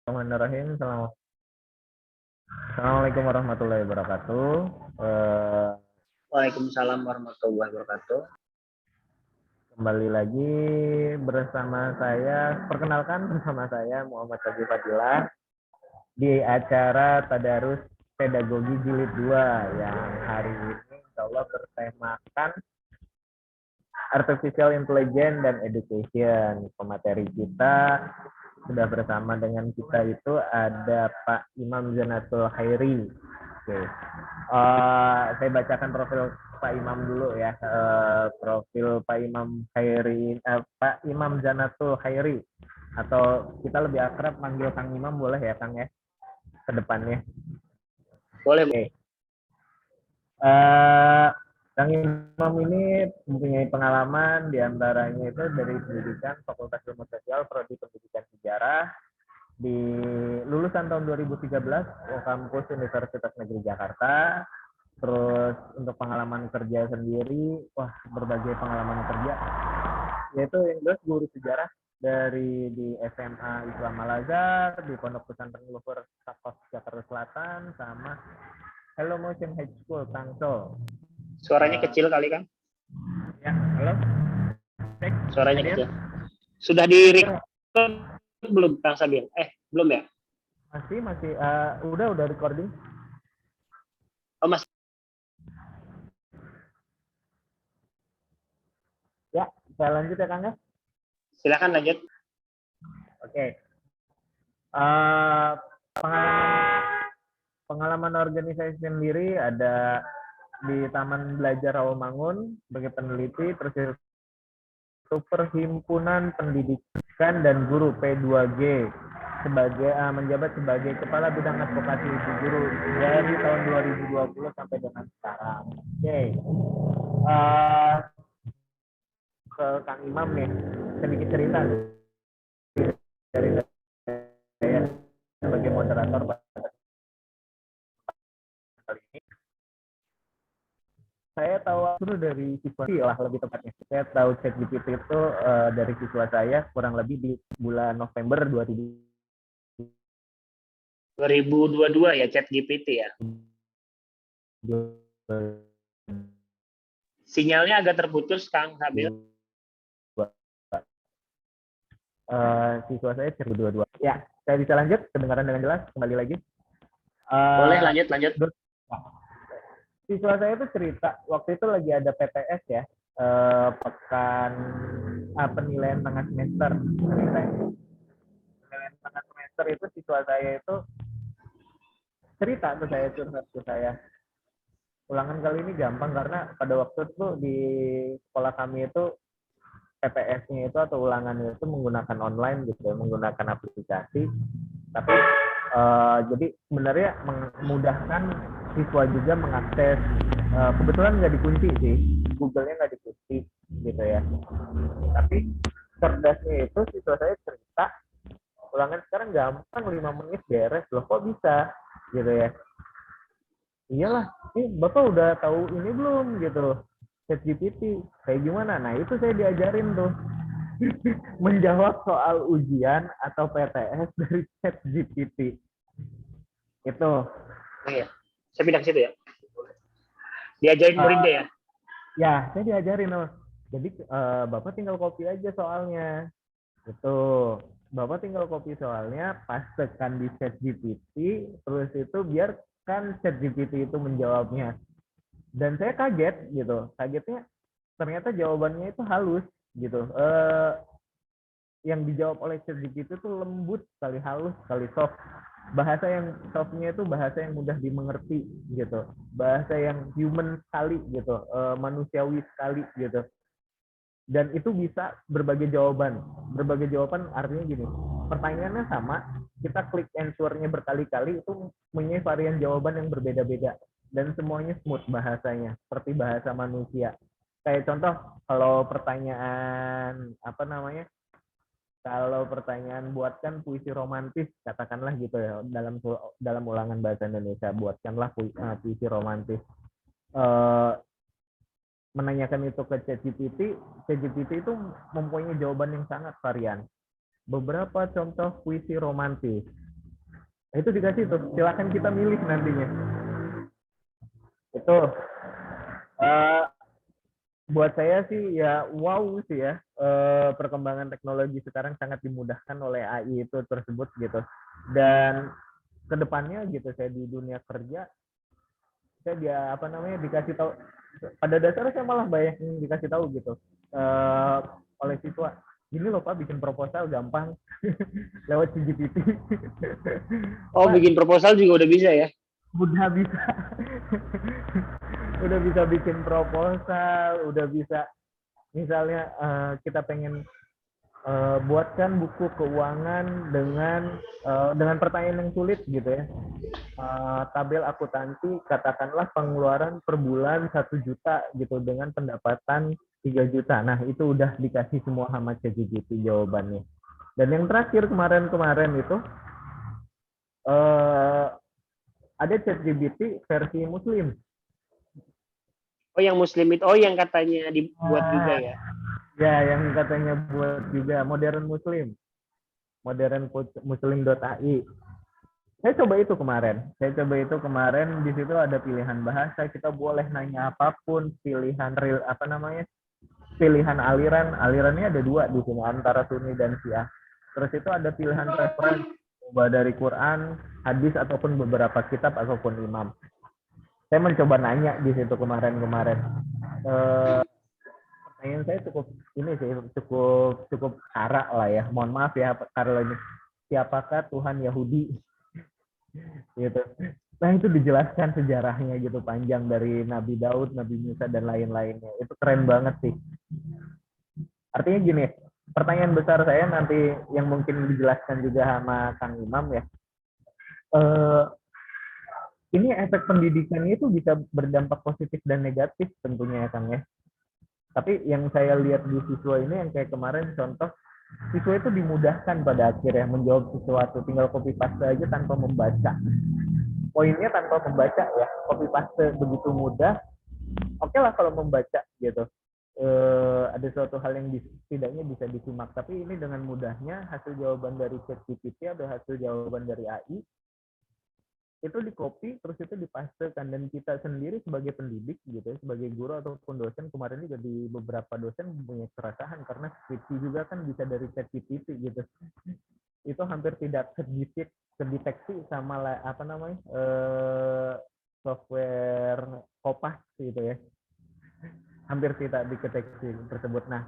Bismillahirrahmanirrahim. Assalamualaikum warahmatullahi wabarakatuh. Waalaikumsalam warahmatullahi wabarakatuh. Kembali lagi bersama saya, perkenalkan bersama saya Muhammad Fadil Fadilah di acara Tadarus Pedagogi Jilid 2 yang hari ini insya Allah bertemakan Artificial Intelligence dan Education. Pemateri kita sudah bersama dengan kita itu ada Pak Imam Zanatul Khairi. Oke. Saya bacakan profil Pak Imam dulu ya. Profil Pak Imam Khairi, Pak Imam Zanatul Khairi, atau kita lebih akrab manggil Kang Imam, boleh ya Kang ya ke depannya? Boleh. Oke. Kang Imam ini mempunyai pengalaman diantaranya itu dari pendidikan Fakultas Ilmu Sosial, Prodi Pendidikan Sejarah, di lulusan tahun 2013 kampus Universitas Negeri Jakarta. Terus untuk pengalaman kerja sendiri, berbagai pengalaman kerja, yaitu yang jelas guru sejarah dari di SMA Islam Al-Azhar, di Pondok Pesantren Luhur Sakos Jakarta Selatan, sama Hello Motion High School Tangsel. Suaranya kecil kali kan? Ya, halo. Suaranya kecil. Sudah di-record belum Kang Sabil? Belum ya? Masih. Udah recording. Oh, masih. Ya, saya lanjut ya Kang ya. Silakan lanjut. Oke. Pengalaman organisasi sendiri ada di Taman Belajar Rawamangun sebagai peneliti, terus itu Perhimpunan Pendidikan dan Guru P2G sebagai menjabat sebagai Kepala Bidang Advokasi Ibu Guru dari tahun 2020 sampai dengan sekarang. Oke. Ke Kang Imam nih, sedikit cerita dari saya sebagai moderator kali ini. Saya tahu dulu dari siswa lah, lebih tepatnya. Saya tahu ChatGPT itu dari siswa saya kurang lebih di bulan November 2022 ya ChatGPT ya. Sinyalnya agak terputus Kang Sabil. Siswa saya 2022. Ya, saya bisa lanjut, kedengaran dengan jelas kembali lagi. Boleh lanjut. Siswa saya itu cerita waktu itu lagi ada PTS ya, pekan penilaian tengah semester. Penilaian tengah semester itu siswa saya itu cerita ke saya, curhat ke saya. Ulangan kali ini gampang karena pada waktu itu di sekolah kami itu PPS-nya itu atau ulangannya itu menggunakan online gitu, menggunakan aplikasi. Tapi jadi sebenarnya memudahkan siswa juga mengakses. Kebetulan nggak dikunci sih, Google-nya nggak dikunci gitu ya. Tapi cerdasnya itu siswa saya cerita, ulangan sekarang gampang, 5 menit beres loh, kok bisa gitu ya. Iyalah, Bapak udah tahu ini belum gitu, ChatGPT kayak gimana? Nah itu saya diajarin tuh menjawab soal ujian atau PTS dari ChatGPT. Itu. Iya. Saya bilang situ ya. Diajarin muridnya ya? Ya, saya diajarin loh. Jadi Bapak tinggal copy aja soalnya. Itu. Bapak tinggal copy soalnya, pastekan di ChatGPT, terus itu biarkan ChatGPT itu menjawabnya. Dan saya kaget gitu. Kagetnya ternyata jawabannya itu halus gitu. Yang dijawab oleh ChatGPT itu lembut sekali, halus sekali, soft. Bahasa yang softnya itu bahasa yang mudah dimengerti gitu, bahasa yang human sekali gitu, manusiawi sekali gitu, dan itu bisa berbagai jawaban artinya gini, pertanyaannya sama, kita klik answer-nya berkali-kali itu mempunyai varian jawaban yang berbeda-beda dan semuanya smooth bahasanya seperti bahasa manusia. Kayak contoh kalau pertanyaan kalau pertanyaan buatkan puisi romantis, katakanlah gitu ya, dalam ulangan bahasa Indonesia, buatkanlah puisi romantis. Menanyakan itu ke ChatGPT itu mempunyai jawaban yang sangat varian. Beberapa contoh puisi romantis. Nah, itu dikasih tuh, silakan kita milih nantinya. Itu uh, buat saya sih ya wow sih ya, perkembangan teknologi sekarang sangat dimudahkan oleh AI itu tersebut gitu. Dan kedepannya gitu saya di dunia kerja saya dia apa namanya dikasih tahu, pada dasarnya saya malah banyak yang dikasih tahu gitu uh, oleh siswa, gini loh Pak bikin proposal gampang lewat ChatGPT. Oh, Pak bikin proposal juga udah bisa ya? udah bisa udah bisa bikin proposal, udah bisa misalnya kita pengen buatkan buku keuangan dengan pertanyaan yang sulit gitu ya. Tabel akuntansi katakanlah pengeluaran per bulan 1 juta gitu dengan pendapatan 3 juta. Nah, itu udah dikasih semua sama ChatGPT jawabannya. Dan yang terakhir kemarin-kemarin itu uh, ada ChatGPT versi muslim. Oh, yang muslim itu, oh yang katanya dibuat juga Nah, ya? ya yang katanya buat juga modern muslim, modernmuslim.ai. Saya coba itu kemarin, di situ ada pilihan bahasa, kita boleh nanya apapun, pilihan real apa namanya, pilihan aliran, alirannya ada 2 di sini antara Sunni dan Syiah. Terus itu ada pilihan referensi dari Quran, hadis ataupun beberapa kitab ataupun imam. Saya mencoba nanya di situ kemarin-kemarin. Pertanyaan saya cukup ini sih, cukup syarak lah ya. Mohon maaf ya kalau ini, siapakah Tuhan Yahudi gitu. Nah itu dijelaskan sejarahnya gitu panjang dari Nabi Daud, Nabi Musa dan lain-lainnya. Itu keren banget sih. Artinya gini, pertanyaan besar saya nanti yang mungkin dijelaskan juga sama Kang Imam ya. Eh, ini efek pendidikannya itu bisa berdampak positif dan negatif tentunya ya Kang ya. Tapi yang saya lihat di siswa ini yang kayak kemarin contoh, siswa itu dimudahkan pada akhirnya menjawab sesuatu, tinggal copy paste aja tanpa membaca. Poinnya tanpa membaca ya, copy paste begitu mudah. Oke lah kalau membaca gitu. Ada suatu hal yang setidaknya bisa disimak, tapi ini dengan mudahnya hasil jawaban dari ChatGPT atau hasil jawaban dari AI itu di copy terus itu dipastekan, dan kita sendiri sebagai pendidik gitu ya, sebagai guru ataupun dosen, kemarin juga di beberapa dosen punya keresahan karena skripsi juga kan bisa dari ChatGPT gitu, itu hampir tidak terdeteksi sama apa namanya software Kopas gitu ya, hampir tidak dideteksi tersebut. Nah,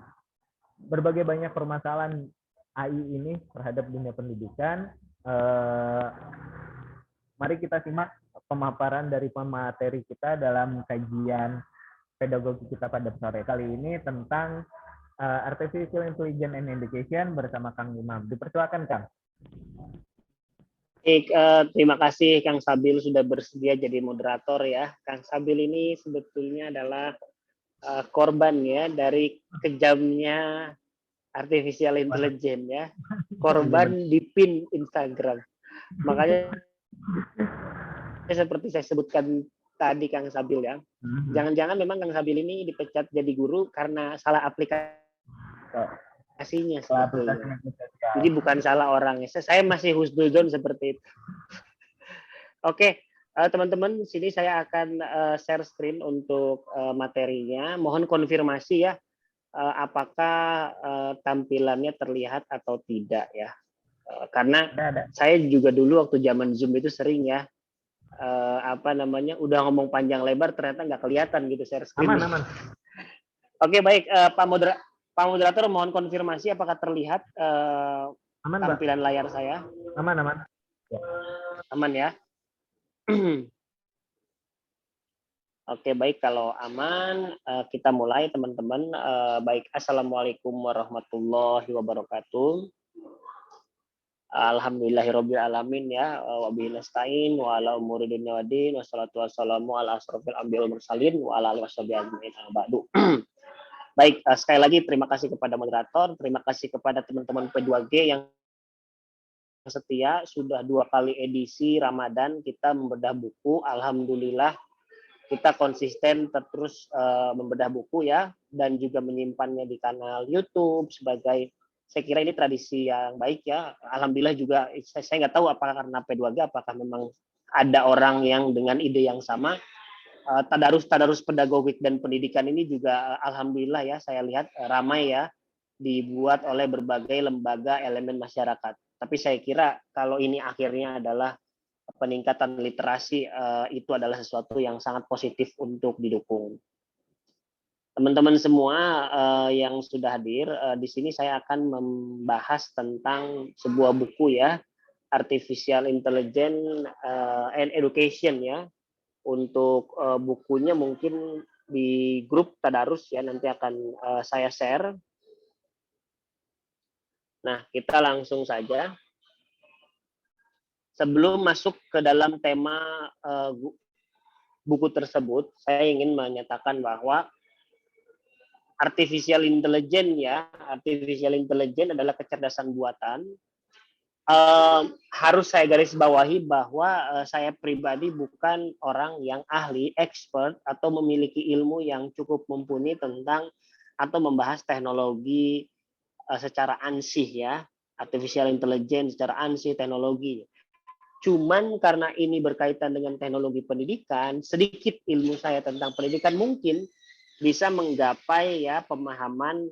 berbagai banyak permasalahan AI ini terhadap dunia pendidikan. Eh, Mari kita simak pemaparan dari pemateri kita dalam kajian pedagogi kita pada sore kali ini tentang Artificial Intelligence and Education bersama Kang Imam. Dipersilakan Kang. Baik, terima kasih Kang Sabil sudah bersedia jadi moderator ya. Kang Sabil ini sebetulnya adalah korban ya dari kejamnya artificial intelligence ya. Korban di pin Instagram. Makanya seperti saya sebutkan tadi Kang Sabil ya. Jangan-jangan memang Kang Sabil ini dipecat jadi guru karena salah aplikasinya sebetulnya. Jadi bukan salah orangnya. Saya masih husnuzon seperti itu. Oke, teman-teman, sini saya akan share screen untuk materinya. Mohon konfirmasi ya, apakah tampilannya terlihat atau tidak ya. Karena saya juga dulu waktu zaman Zoom itu sering ya, apa namanya, udah ngomong panjang lebar ternyata nggak kelihatan gitu share screen. Aman. Oke, baik, Pak Moderator mohon konfirmasi apakah terlihat tampilan layar saya. Aman. Aman ya. Oke, baik, kalau aman kita mulai teman-teman. Baik, assalamualaikum warahmatullahi wabarakatuh. Alhamdulillahirabbil alamin ya, wa bihi nasta'in wa ala umuri dunya waddin, wassalatu wassalamu ala asrofil anbiya'i wal mursalin wa ala alihi washabihi ajmain ba'du. Baik, sekali lagi terima kasih kepada moderator, terima kasih kepada teman-teman P2G yang setia. Sudah 2 kali edisi Ramadan kita membedah buku, alhamdulillah kita konsisten terus membedah buku ya, dan juga menyimpannya di kanal YouTube sebagai Saya kira ini tradisi yang baik ya. Alhamdulillah juga saya nggak tahu apakah karena P2G apakah memang ada orang yang dengan ide yang sama. Tadarus pedagogik dan pendidikan ini juga alhamdulillah ya saya lihat ramai ya dibuat oleh berbagai lembaga elemen masyarakat. Tapi saya kira kalau ini akhirnya adalah peningkatan literasi, itu adalah sesuatu yang sangat positif untuk didukung. Teman-teman semua yang sudah hadir, di sini saya akan membahas tentang sebuah buku ya, Artificial Intelligence and Education ya. Untuk bukunya mungkin di grup Tadarus ya, nanti akan saya share. Nah, kita langsung saja. Sebelum masuk ke dalam tema buku tersebut, saya ingin menyatakan bahwa artificial intelligence ya, artificial intelligence adalah kecerdasan buatan. Harus saya garis bawahi bahwa saya pribadi bukan orang yang ahli, expert, atau memiliki ilmu yang cukup mumpuni tentang atau membahas teknologi secara ansih ya, artificial intelligence secara ansih teknologi. Cuman karena ini berkaitan dengan teknologi pendidikan, sedikit ilmu saya tentang pendidikan mungkin bisa menggapai ya pemahaman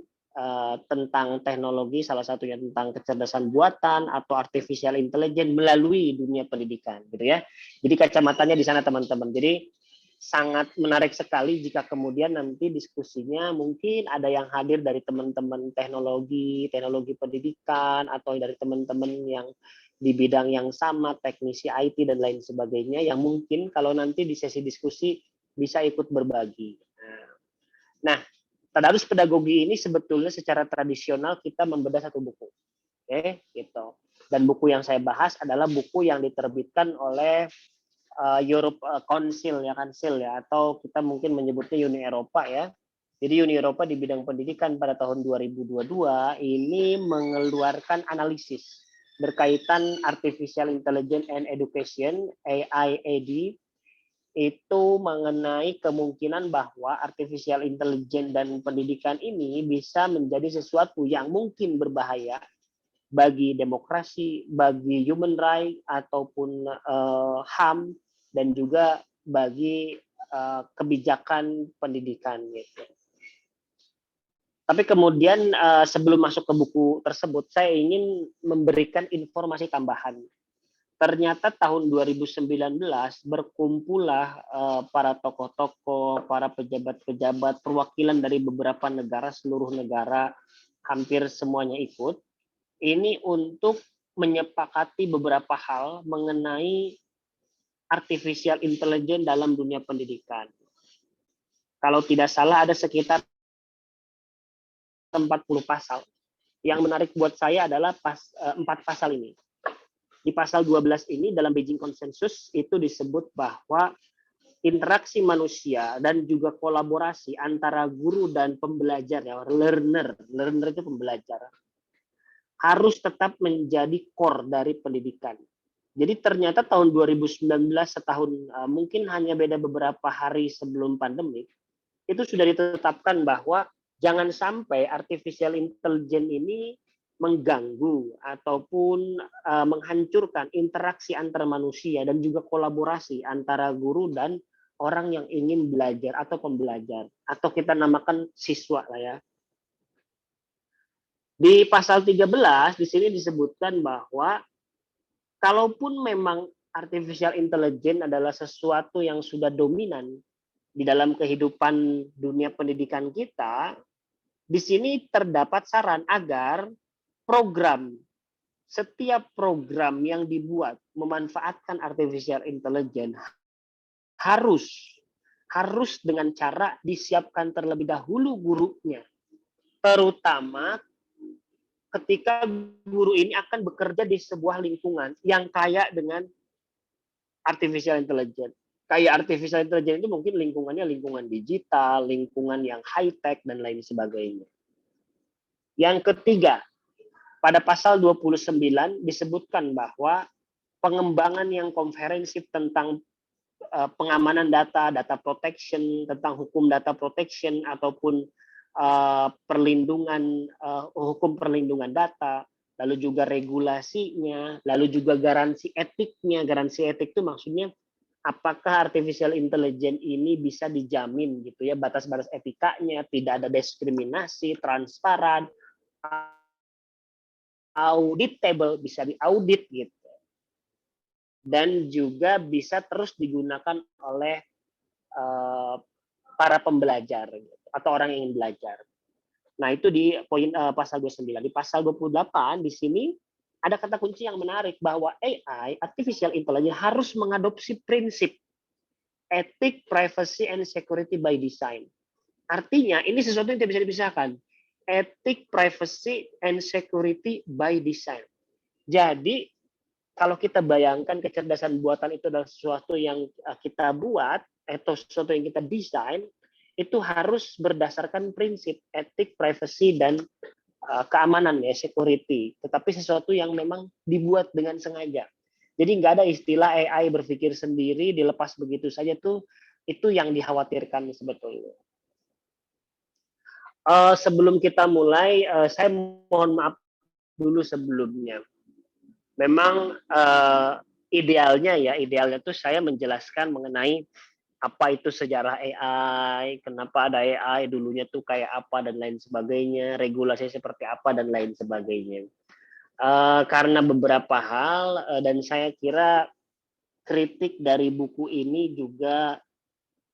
tentang teknologi, salah satunya tentang kecerdasan buatan atau artificial intelligence melalui dunia pendidikan, gitu ya. Jadi kacamatanya di sana teman-teman. Jadi sangat menarik sekali jika kemudian nanti diskusinya mungkin ada yang hadir dari teman-teman teknologi pendidikan atau dari teman-teman yang di bidang yang sama, teknisi IT dan lain sebagainya, yang mungkin kalau nanti di sesi diskusi bisa ikut berbagi. Nah, tadarus pedagogi ini sebetulnya secara tradisional kita membedah satu buku. Oke, gitu. Dan buku yang saya bahas adalah buku yang diterbitkan oleh Europe Council ya, atau kita mungkin menyebutnya Uni Eropa ya. Jadi Uni Eropa di bidang pendidikan pada tahun 2022 ini mengeluarkan analisis berkaitan Artificial Intelligence and Education (AIED) itu mengenai kemungkinan bahwa artificial intelligence dan pendidikan ini bisa menjadi sesuatu yang mungkin berbahaya bagi demokrasi, bagi human right ataupun HAM, dan juga bagi kebijakan pendidikan gitu. Tapi kemudian sebelum masuk ke buku tersebut, saya ingin memberikan informasi tambahan. Ternyata tahun 2019 berkumpullah para tokoh-tokoh, para pejabat-pejabat, perwakilan dari beberapa negara, seluruh negara, hampir semuanya ikut. Ini untuk menyepakati beberapa hal mengenai artificial intelligence dalam dunia pendidikan. Kalau tidak salah ada sekitar 40 pasal. Yang menarik buat saya adalah 4 pasal ini. Di pasal 12 ini dalam Beijing Consensus itu disebut bahwa interaksi manusia dan juga kolaborasi antara guru dan pembelajar ya, learner itu pembelajar, harus tetap menjadi core dari pendidikan. Jadi ternyata tahun 2019 setahun mungkin hanya beda beberapa hari sebelum pandemi, itu sudah ditetapkan bahwa jangan sampai artificial intelligence ini mengganggu ataupun menghancurkan interaksi antar manusia dan juga kolaborasi antara guru dan orang yang ingin belajar atau pembelajar, atau kita namakan siswa lah ya. Di pasal 13 di sini disebutkan bahwa kalaupun memang artificial intelligence adalah sesuatu yang sudah dominan di dalam kehidupan dunia pendidikan kita, di sini terdapat saran agar setiap program yang dibuat memanfaatkan artificial intelligence harus dengan cara disiapkan terlebih dahulu gurunya, terutama ketika guru ini akan bekerja di sebuah lingkungan yang kaya dengan artificial intelligence. Kayak artificial intelligence itu mungkin lingkungannya lingkungan digital, lingkungan yang high tech dan lain sebagainya. Yang ketiga, pada pasal 29 disebutkan bahwa pengembangan yang komprehensif tentang pengamanan data protection, tentang hukum data protection ataupun perlindungan hukum perlindungan data, lalu juga regulasinya, lalu juga garansi etiknya. Garansi etik itu maksudnya apakah artificial intelligence ini bisa dijamin gitu ya, batas-batas etikanya, tidak ada diskriminasi, transparan, auditable, bisa diaudit gitu. Dan juga bisa terus digunakan oleh para pembelajar gitu, atau orang yang ingin belajar. Nah, itu di poin pasal 29. Di pasal 28 di sini ada kata kunci yang menarik bahwa AI, artificial intelligence, harus mengadopsi prinsip etik, privacy, and security by design. Artinya, ini sesuatu yang tidak bisa dipisahkan. Etik, privacy, and security by design. Jadi, kalau kita bayangkan kecerdasan buatan itu adalah sesuatu yang kita buat, atau sesuatu yang kita desain, itu harus berdasarkan prinsip etik, privacy, dan keamanan ya, security. Tetapi sesuatu yang memang dibuat dengan sengaja. Jadi nggak ada istilah AI berpikir sendiri, dilepas begitu saja tuh, itu yang dikhawatirkan sebetulnya. Sebelum kita mulai, saya mohon maaf dulu sebelumnya. Memang idealnya tuh saya menjelaskan mengenai apa itu sejarah AI, kenapa ada AI, dulunya tuh kayak apa dan lain sebagainya, regulasi seperti apa dan lain sebagainya. Karena beberapa hal dan saya kira kritik dari buku ini juga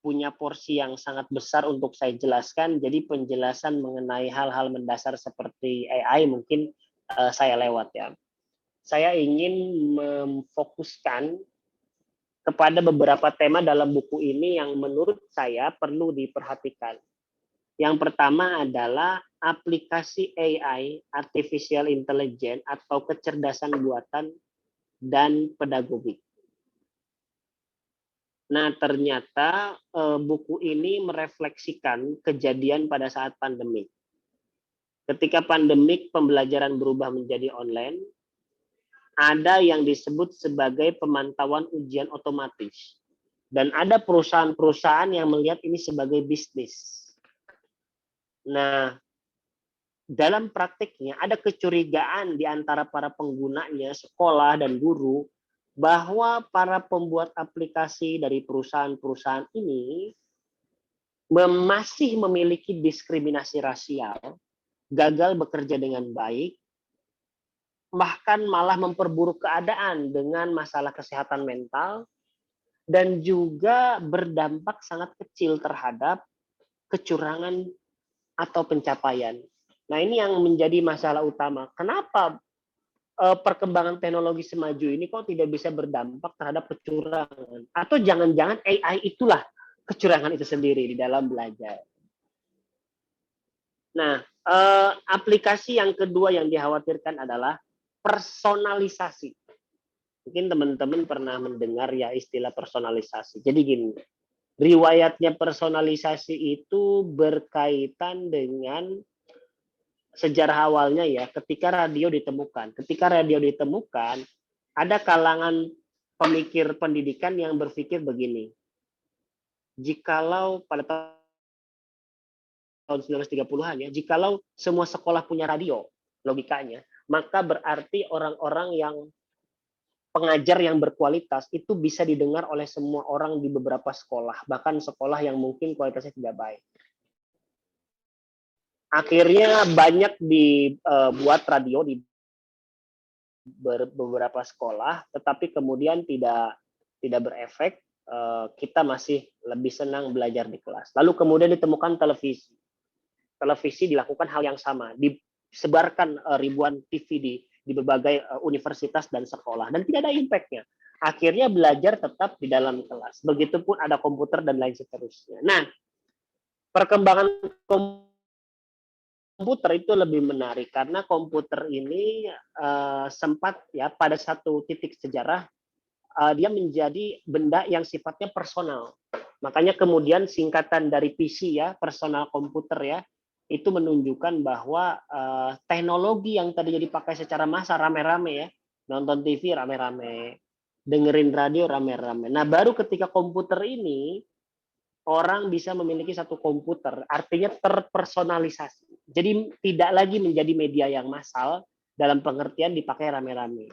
punya porsi yang sangat besar untuk saya jelaskan. Jadi penjelasan mengenai hal-hal mendasar seperti AI mungkin saya lewat ya. Saya ingin memfokuskan kepada beberapa tema dalam buku ini yang menurut saya perlu diperhatikan. Yang pertama adalah aplikasi AI, artificial intelligence, atau kecerdasan buatan dan pedagogik. Nah, ternyata buku ini merefleksikan kejadian pada saat pandemik. Ketika pandemik, pembelajaran berubah menjadi online, ada yang disebut sebagai pemantauan ujian otomatis. Dan ada perusahaan-perusahaan yang melihat ini sebagai bisnis. Nah, dalam praktiknya ada kecurigaan di antara para penggunanya, sekolah dan guru, bahwa para pembuat aplikasi dari perusahaan-perusahaan ini masih memiliki diskriminasi rasial, gagal bekerja dengan baik, bahkan malah memperburuk keadaan dengan masalah kesehatan mental, dan juga berdampak sangat kecil terhadap kecurangan atau pencapaian. Nah, ini yang menjadi masalah utama. Kenapa perkembangan teknologi semaju ini kok tidak bisa berdampak terhadap kecurangan? Atau jangan-jangan AI itulah kecurangan itu sendiri di dalam belajar. Nah, aplikasi yang kedua yang dikhawatirkan adalah personalisasi. Mungkin teman-teman pernah mendengar ya istilah personalisasi. Jadi gini, riwayatnya personalisasi itu berkaitan dengan sejarah awalnya ya, ketika radio ditemukan. Ketika radio ditemukan, ada kalangan pemikir pendidikan yang berpikir begini, jikalau pada tahun 1930-an ya, jikalau semua sekolah punya radio, logikanya, maka berarti orang-orang yang pengajar yang berkualitas itu bisa didengar oleh semua orang di beberapa sekolah, bahkan sekolah yang mungkin kualitasnya tidak baik. Akhirnya banyak dibuat radio di beberapa sekolah, tetapi kemudian tidak berefek. Kita masih lebih senang belajar di kelas. Lalu kemudian ditemukan televisi. Televisi dilakukan hal yang sama, disebarkan ribuan TV di berbagai universitas dan sekolah, dan tidak ada impact-nya. Akhirnya belajar tetap di dalam kelas. Begitupun ada komputer dan lain seterusnya. Nah, perkembangan komputer itu lebih menarik karena komputer ini sempat ya pada satu titik sejarah dia menjadi benda yang sifatnya personal. Makanya kemudian singkatan dari PC ya, personal komputer ya, itu menunjukkan bahwa teknologi yang tadinya dipakai secara massal rame-rame ya, nonton TV rame-rame, dengerin radio rame-rame. Nah, baru ketika komputer ini orang bisa memiliki satu komputer, artinya terpersonalisasi. Jadi tidak lagi menjadi media yang massal dalam pengertian dipakai rame-rame.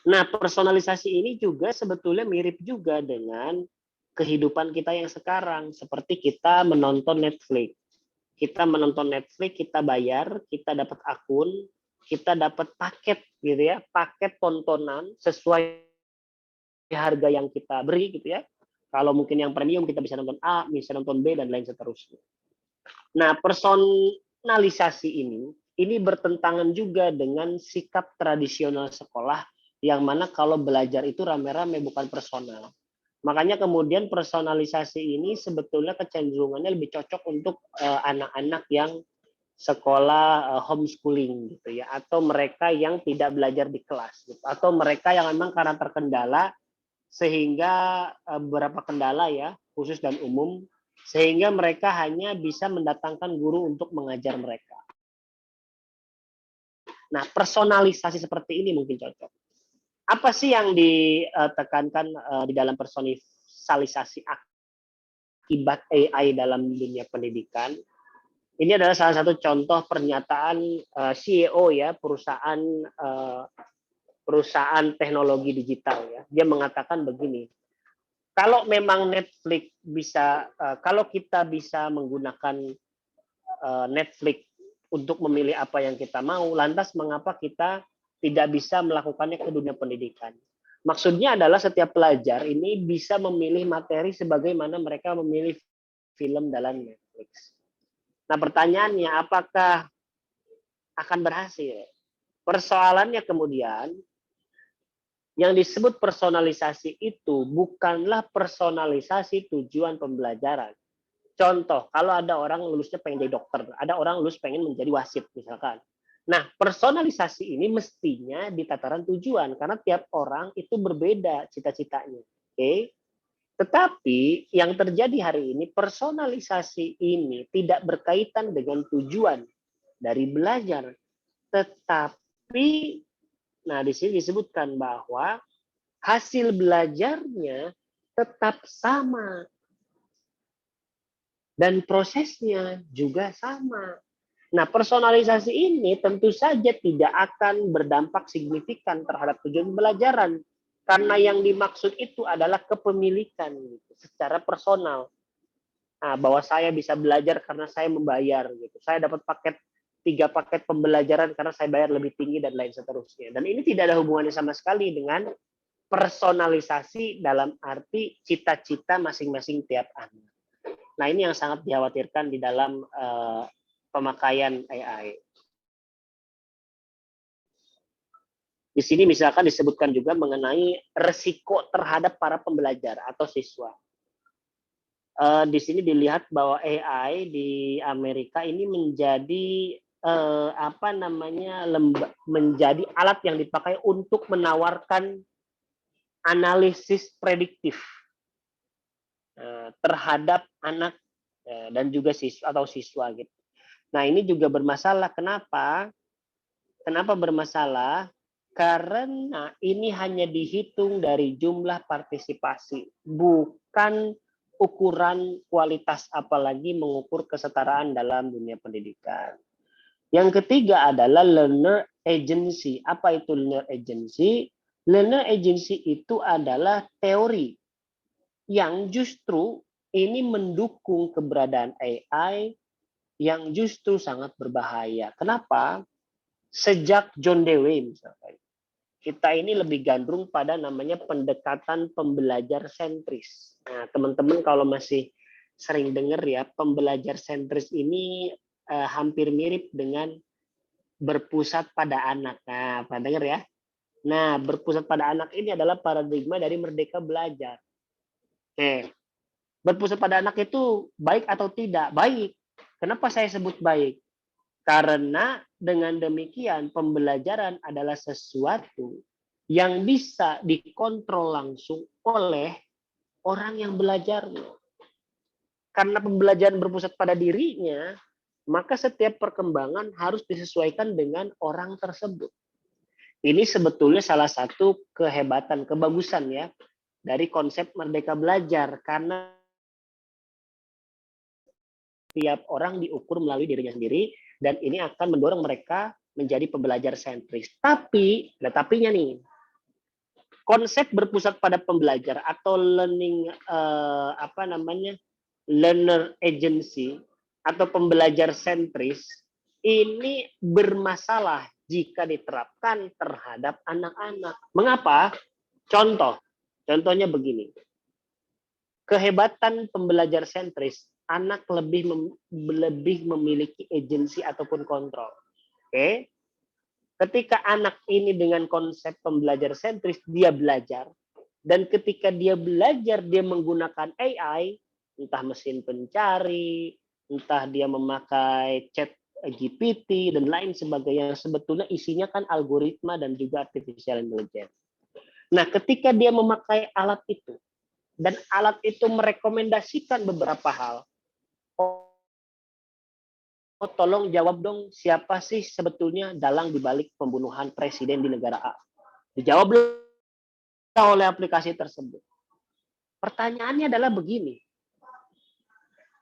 Nah, personalisasi ini juga sebetulnya mirip juga dengan kehidupan kita yang sekarang. Seperti kita menonton Netflix. Kita menonton Netflix, kita bayar, kita dapat akun, kita dapat paket gitu ya, paket tontonan sesuai harga yang kita beri gitu ya. Kalau mungkin yang premium kita bisa nonton A, bisa nonton B dan lain seterusnya. Nah, personalisasi ini bertentangan juga dengan sikap tradisional sekolah yang mana kalau belajar itu rame-rame bukan personal. Makanya kemudian personalisasi ini sebetulnya kecenderungannya lebih cocok untuk anak-anak yang sekolah homeschooling gitu ya, atau mereka yang tidak belajar di kelas gitu, atau mereka yang memang karena terkendala sehingga beberapa kendala ya khusus dan umum sehingga mereka hanya bisa mendatangkan guru untuk mengajar mereka. Nah, personalisasi seperti ini mungkin cocok. Apa sih yang ditekankan di dalam personalisasi akibat AI dalam dunia pendidikan? Ini adalah salah satu contoh pernyataan CEO ya perusahaan teknologi digital ya. Dia mengatakan begini, kalau memang Netflix bisa, kalau kita bisa menggunakan Netflix untuk memilih apa yang kita mau, lantas mengapa kita tidak bisa melakukannya ke dunia pendidikan? Maksudnya adalah setiap pelajar ini bisa memilih materi sebagaimana mereka memilih film dalam Netflix. Nah, pertanyaannya apakah akan berhasil? Persoalannya kemudian yang disebut personalisasi itu bukanlah personalisasi tujuan pembelajaran. Contoh, kalau ada orang lulusnya pengen jadi dokter, ada orang lulus pengen menjadi wasit misalkan. Nah, personalisasi ini mestinya di tataran tujuan karena tiap orang itu berbeda cita-citanya. Oke. Tetapi yang terjadi hari ini personalisasi ini tidak berkaitan dengan tujuan dari belajar, tetapi nah di sini disebutkan bahwa hasil belajarnya tetap sama dan prosesnya juga sama. Nah, personalisasi ini tentu saja tidak akan berdampak signifikan terhadap tujuan pembelajaran karena yang dimaksud itu adalah kepemilikan gitu, secara personal. Nah, bahwa saya bisa belajar karena saya membayar gitu. Saya dapat 3 paket pembelajaran karena saya bayar lebih tinggi dan lain seterusnya. Dan ini tidak ada hubungannya sama sekali dengan personalisasi dalam arti cita-cita masing-masing tiap anak. Nah, ini yang sangat dikhawatirkan di dalam pemakaian AI. Di sini misalkan disebutkan juga mengenai resiko terhadap para pembelajar atau siswa. Di sini dilihat bahwa AI di Amerika ini menjadi menjadi alat yang dipakai untuk menawarkan analisis prediktif terhadap anak dan juga siswa atau siswa gitu. Nah, ini juga bermasalah. Kenapa? Kenapa bermasalah? Karena ini hanya dihitung dari jumlah partisipasi, bukan ukuran kualitas, apalagi mengukur kesetaraan dalam dunia pendidikan. Yang ketiga adalah learner agency. Apa itu learner agency? Learner agency itu adalah teori yang justru ini mendukung keberadaan AI yang justru sangat berbahaya. Kenapa? Sejak John Dewey misalkan, kita ini lebih gandrung pada namanya pendekatan pembelajar sentris. Nah, teman-teman kalau masih sering dengar ya, pembelajar sentris ini hampir mirip dengan berpusat pada anak. Nah, pernah dengar ya? Nah, berpusat pada anak ini adalah paradigma dari Merdeka Belajar. Oke. Berpusat pada anak itu baik atau tidak? Baik. Kenapa saya sebut baik? Karena dengan demikian pembelajaran adalah sesuatu yang bisa dikontrol langsung oleh orang yang belajarnya. Karena pembelajaran berpusat pada dirinya, maka setiap perkembangan harus disesuaikan dengan orang tersebut. Ini sebetulnya salah satu kehebatan, kebagusan ya dari konsep Merdeka Belajar, karena setiap orang diukur melalui dirinya sendiri, dan ini akan mendorong mereka menjadi pembelajar sentris. Tapi, ada tapinya nih, konsep berpusat pada pembelajar atau learning learner agency atau pembelajar sentris ini bermasalah jika diterapkan terhadap anak-anak. Mengapa? Contohnya begini. Kehebatan pembelajar sentris, anak lebih memiliki agensi ataupun kontrol. Oke? Ketika anak ini dengan konsep pembelajar sentris, dia belajar. Dan ketika dia belajar, dia menggunakan AI, entah mesin pencari, entah dia memakai chat GPT, dan lain sebagainya. Sebetulnya isinya kan algoritma dan juga artificial intelligence. Nah, ketika dia memakai alat itu, dan alat itu merekomendasikan beberapa hal, oh, tolong jawab dong, siapa sih sebetulnya dalang dibalik pembunuhan presiden di negara A? Dijawab oleh aplikasi tersebut. Pertanyaannya adalah begini,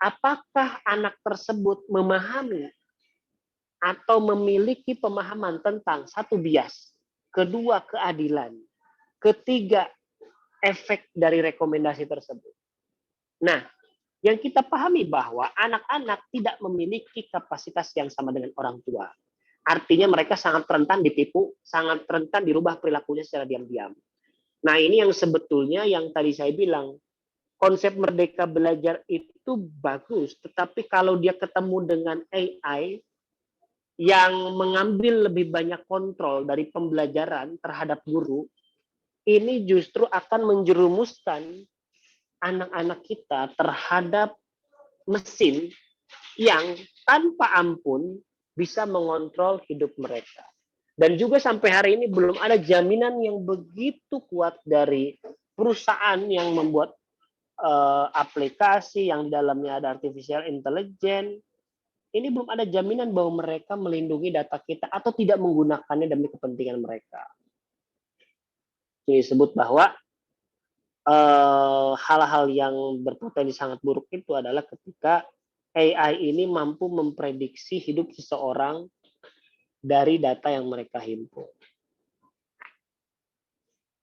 apakah anak tersebut memahami atau memiliki pemahaman tentang satu, bias, kedua, keadilan, ketiga, efek dari rekomendasi tersebut. Nah, yang kita pahami bahwa anak-anak tidak memiliki kapasitas yang sama dengan orang tua. Artinya mereka sangat rentan ditipu, sangat rentan dirubah perilakunya secara diam-diam. Nah, ini yang sebetulnya yang tadi saya bilang, konsep merdeka belajar itu bagus, tetapi kalau dia ketemu dengan AI yang mengambil lebih banyak kontrol dari pembelajaran terhadap guru, ini justru akan menjerumuskan anak-anak kita terhadap mesin yang tanpa ampun bisa mengontrol hidup mereka. Dan juga sampai hari ini belum ada jaminan yang begitu kuat dari perusahaan yang membuat aplikasi yang di dalamnya ada artificial intelligence. Ini belum ada jaminan bahwa mereka melindungi data kita atau tidak menggunakannya demi kepentingan mereka. Disebut bahwa hal-hal yang berpotensi sangat buruk itu adalah ketika AI ini mampu memprediksi hidup seseorang dari data yang mereka himpun.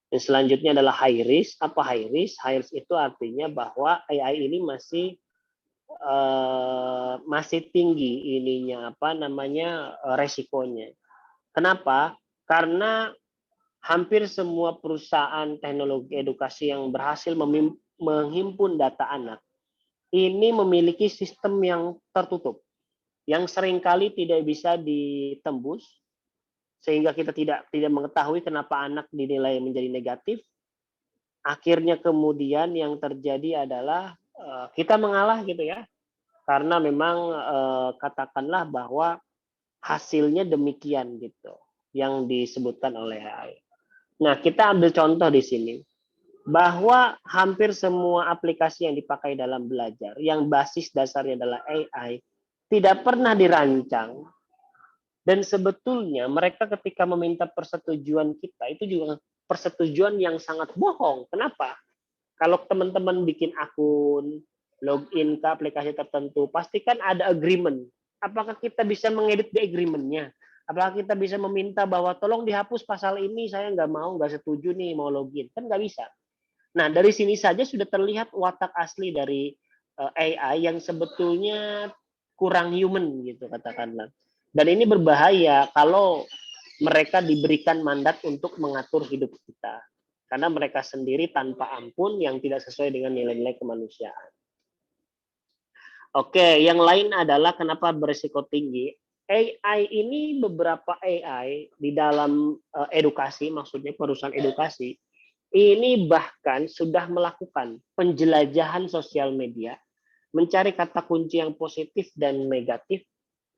Yang selanjutnya adalah high risk. Apa high risk? High risk itu artinya bahwa AI ini masih tinggi resikonya. Kenapa? Karena hampir semua perusahaan teknologi edukasi yang berhasil menghimpun data anak ini memiliki sistem yang tertutup, yang seringkali tidak bisa ditembus, sehingga kita tidak mengetahui kenapa anak dinilai menjadi negatif. Akhirnya kemudian yang terjadi adalah kita mengalah gitu ya, karena memang katakanlah bahwa hasilnya demikian gitu yang disebutkan oleh AI. Nah, kita ambil contoh di sini bahwa hampir semua aplikasi yang dipakai dalam belajar yang basis dasarnya adalah AI tidak pernah dirancang, dan sebetulnya mereka ketika meminta persetujuan kita itu juga persetujuan yang sangat bohong. Kenapa? Kalau teman-teman bikin akun, login ke aplikasi tertentu, pastikan ada agreement. Apakah kita bisa mengedit di agreement-nya? Apakah kita bisa meminta bahwa tolong dihapus pasal ini, saya nggak setuju nih mau login. Kan nggak bisa. Nah, dari sini saja sudah terlihat watak asli dari AI yang sebetulnya kurang human gitu katakanlah. Dan ini berbahaya kalau mereka diberikan mandat untuk mengatur hidup kita. Karena mereka sendiri tanpa ampun yang tidak sesuai dengan nilai-nilai kemanusiaan. Oke, yang lain adalah kenapa berisiko tinggi. AI ini beberapa AI di dalam edukasi, maksudnya perusahaan edukasi, ini bahkan sudah melakukan penjelajahan sosial media, mencari kata kunci yang positif dan negatif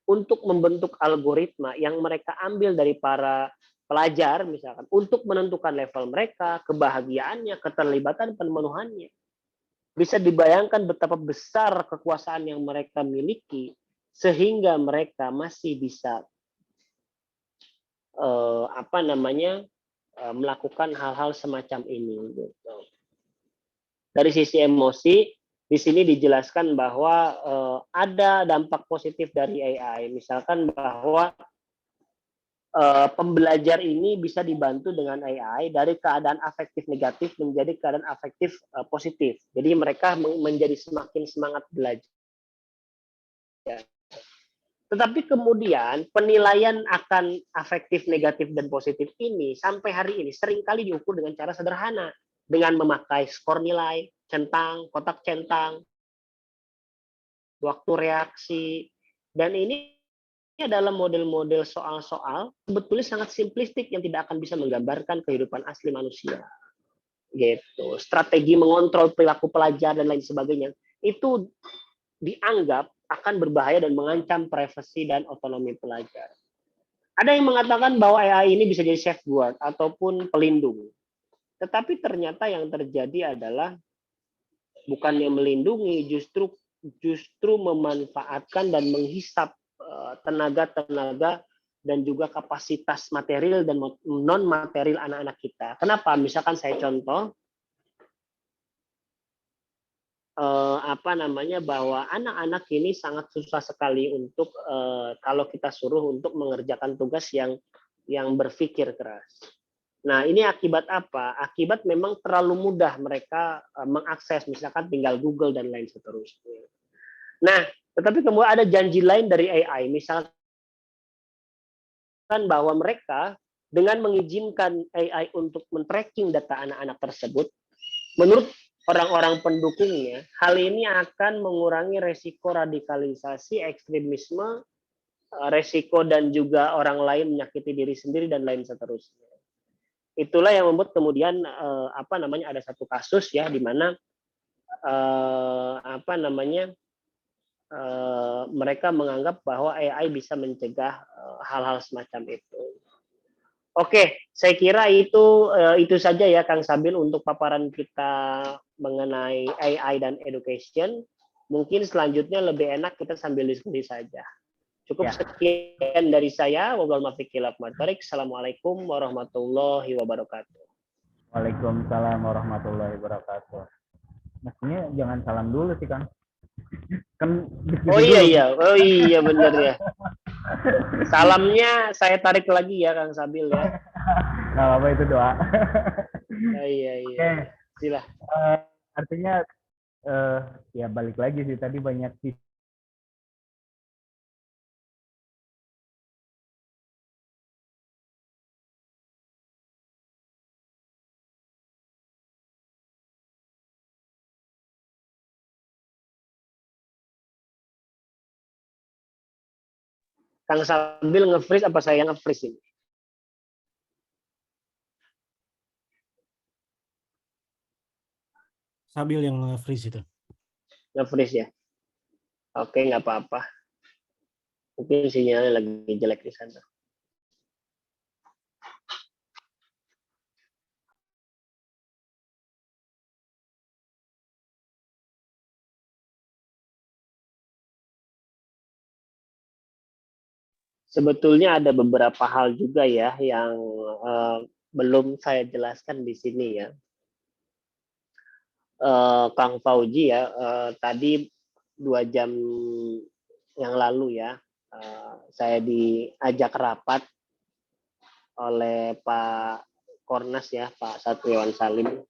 untuk membentuk algoritma yang mereka ambil dari para pelajar misalkan untuk menentukan level mereka, kebahagiaannya, keterlibatan pemenuhannya. Bisa dibayangkan betapa besar kekuasaan yang mereka miliki sehingga mereka masih bisa melakukan hal-hal semacam ini. Gitu. Dari sisi emosi, di sini dijelaskan bahwa ada dampak positif dari AI, misalkan bahwa pembelajar ini bisa dibantu dengan AI dari keadaan afektif negatif menjadi keadaan afektif positif. Jadi mereka menjadi semakin semangat belajar. Tetapi kemudian penilaian akan afektif negatif dan positif ini sampai hari ini seringkali diukur dengan cara sederhana, dengan memakai skor nilai, centang, kotak centang, waktu reaksi, dan ini adalah model-model soal-soal sebetulnya sangat simplistik yang tidak akan bisa menggambarkan kehidupan asli manusia. Gitu. Strategi mengontrol perilaku pelajar dan lain sebagainya itu dianggap akan berbahaya dan mengancam privasi dan otonomi pelajar. Ada yang mengatakan bahwa AI ini bisa jadi safeguard ataupun pelindung. Tetapi ternyata yang terjadi adalah bukannya melindungi, justru memanfaatkan dan menghisap tenaga-tenaga dan juga kapasitas material dan non material anak-anak kita. Kenapa? Misalkan saya contoh bahwa anak-anak ini sangat susah sekali untuk kalau kita suruh untuk mengerjakan tugas yang berpikir keras. Nah, ini akibat apa? Akibat memang terlalu mudah mereka mengakses, misalkan tinggal Google dan lain seterusnya. Nah, tetapi kemudian ada janji lain dari AI, misalkan bahwa mereka dengan mengizinkan AI untuk men-tracking data anak-anak tersebut, menurut orang-orang pendukungnya, hal ini akan mengurangi resiko radikalisasi, ekstremisme, resiko dan juga orang lain menyakiti diri sendiri dan lain seterusnya. Itulah yang membuat kemudian ada satu kasus ya di mana mereka menganggap bahwa AI bisa mencegah hal-hal semacam itu. Oke, saya kira itu saja ya Kang Sabil untuk paparan kita mengenai AI dan education. Mungkin selanjutnya lebih enak kita sambil diskusi saja. Cukup sekian dari saya. Assalamualaikum warahmatullahi wabarakatuh. Waalaikumsalam warahmatullahi wabarakatuh. Maksudnya jangan salam dulu sih Kang. Kan oh iya benar ya. Salamnya saya tarik lagi ya Kang Sabil ya. Nggak apa-apa, itu doa. Iya. Okay. Silah. Artinya ya balik lagi sih, tadi banyak sih. Kang Sabil nge-freeze apa saya yang nge-freeze ini? Sabil yang nge-freeze itu. Nge-freeze ya. Oke, nggak apa-apa. Mungkin sinyalnya lagi jelek di sana. Sebetulnya ada beberapa hal juga ya yang belum saya jelaskan di sini ya. Kang Fauji ya, tadi 2 jam yang lalu ya, saya diajak rapat oleh Pak Kornas ya, Pak Satriwan Salim.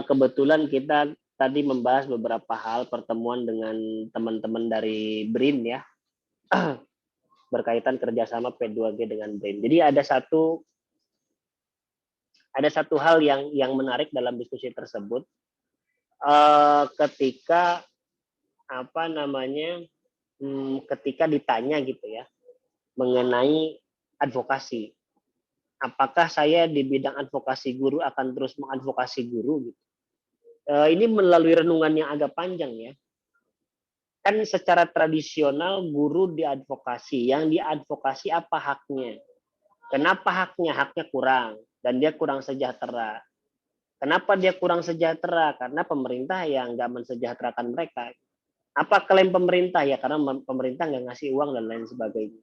Kebetulan kita tadi membahas beberapa hal pertemuan dengan teman-teman dari BRIN ya, berkaitan kerjasama P2G dengan BRIN. Jadi ada satu hal yang menarik dalam diskusi tersebut, ketika ketika ditanya gitu ya mengenai advokasi, apakah saya di bidang advokasi guru akan terus mengadvokasi guru gitu. Ini melalui renungan yang agak panjang ya. Kan secara tradisional guru diadvokasi, yang diadvokasi apa haknya? Kenapa haknya? Haknya kurang dan dia kurang sejahtera. Kenapa dia kurang sejahtera? Karena pemerintah yang nggak mensejahterakan mereka. Apa klaim pemerintah? Ya karena pemerintah nggak ngasih uang dan lain sebagainya.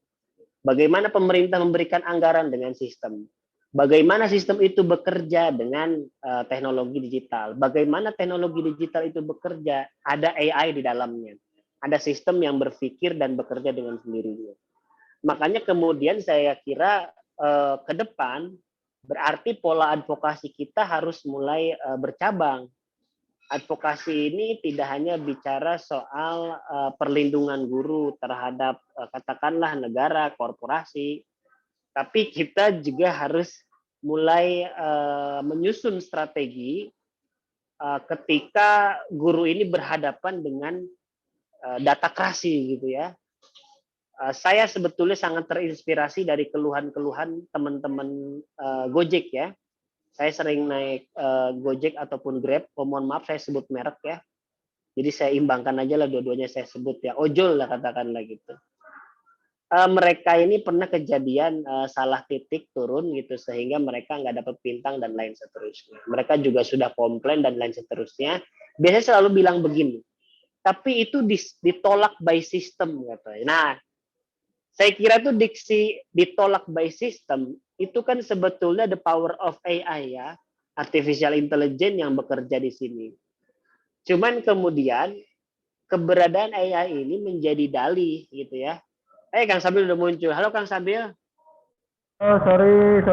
Bagaimana pemerintah memberikan anggaran dengan sistem? Bagaimana sistem itu bekerja dengan teknologi digital? Bagaimana teknologi digital itu bekerja? Ada AI di dalamnya. Ada sistem yang berpikir dan bekerja dengan sendirinya. Makanya kemudian saya kira ke depan berarti pola advokasi kita harus mulai bercabang. Advokasi ini tidak hanya bicara soal perlindungan guru terhadap katakanlah negara, korporasi, tapi kita juga harus mulai menyusun strategi ketika guru ini berhadapan dengan data krasi gitu ya. Saya sebetulnya sangat terinspirasi dari keluhan-keluhan teman-teman Gojek ya. Saya sering naik Gojek ataupun Grab. Oh, mohon maaf saya sebut merek ya. Jadi saya imbangkan aja lah dua-duanya saya sebut ya. Ojol lah katakanlah gitu. Mereka ini pernah kejadian salah titik turun gitu sehingga mereka nggak dapat bintang dan lain seterusnya. Mereka juga sudah komplain dan lain seterusnya. Biasanya selalu bilang begini, tapi itu ditolak by system katanya. Nah, saya kira tuh diksi ditolak by system itu kan sebetulnya the power of AI ya, artificial intelligence yang bekerja di sini. Cuman kemudian keberadaan AI ini menjadi dalih gitu ya. Kang Sabil udah muncul. Halo Kang Sabil. Oh, sorry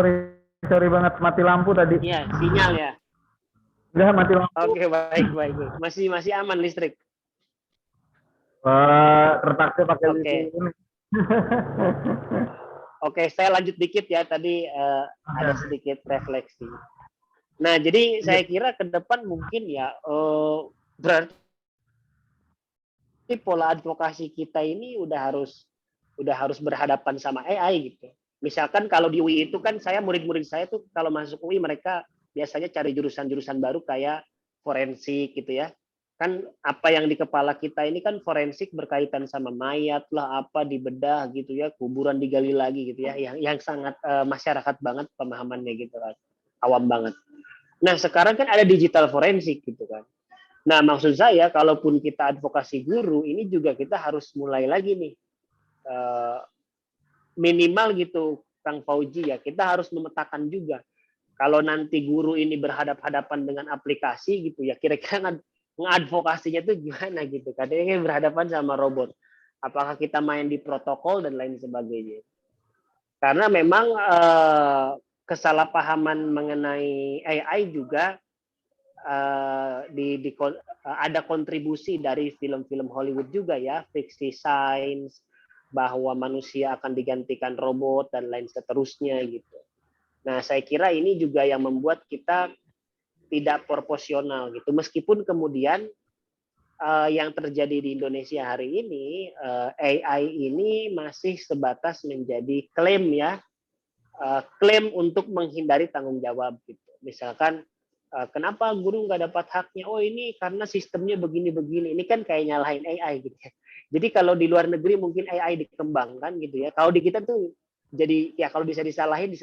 banget, mati lampu tadi. Iya, sinyal ya. Udah mati lampu. Oke, baik. Masih aman listrik. Terpaksa pakai listrik. Oke, saya lanjut dikit ya. Tadi ada sedikit refleksi. Nah, jadi saya kira ke depan mungkin ya berarti pola advokasi kita ini udah harus berhadapan sama AI gitu. Misalkan kalau di UI itu kan murid-murid saya tuh kalau masuk UI mereka biasanya cari jurusan-jurusan baru kayak forensik gitu ya. Kan apa yang di kepala kita ini kan forensik berkaitan sama mayat lah, apa dibedah gitu ya, kuburan digali lagi gitu ya, yang sangat masyarakat banget pemahamannya gitu kan, awam banget. Nah sekarang kan ada digital forensik gitu kan. Nah maksud saya kalaupun kita advokasi guru ini juga kita harus mulai lagi nih minimal gitu Kang Fauji ya, kita harus memetakan juga kalau nanti guru ini berhadapan dengan aplikasi gitu ya, kira-kira ngadvokasinya tuh gimana gitu. Kadang berhadapan sama robot. Apakah kita main di protokol dan lain sebagainya. Karena memang kesalahpahaman mengenai AI juga ada kontribusi dari film-film Hollywood juga ya, fiksi sains, bahwa manusia akan digantikan robot dan lain seterusnya gitu. Nah, saya kira ini juga yang membuat kita tidak proporsional gitu. Meskipun kemudian yang terjadi di Indonesia hari ini, AI ini masih sebatas menjadi klaim ya, klaim untuk menghindari tanggung jawab gitu. Misalkan kenapa guru nggak dapat haknya? Oh ini karena sistemnya begini-begini. Ini kan kayak nyalahin AI gitu ya. Jadi kalau di luar negeri mungkin AI dikembangkan gitu ya. Kalau di kita tuh jadi ya kalau bisa disalahin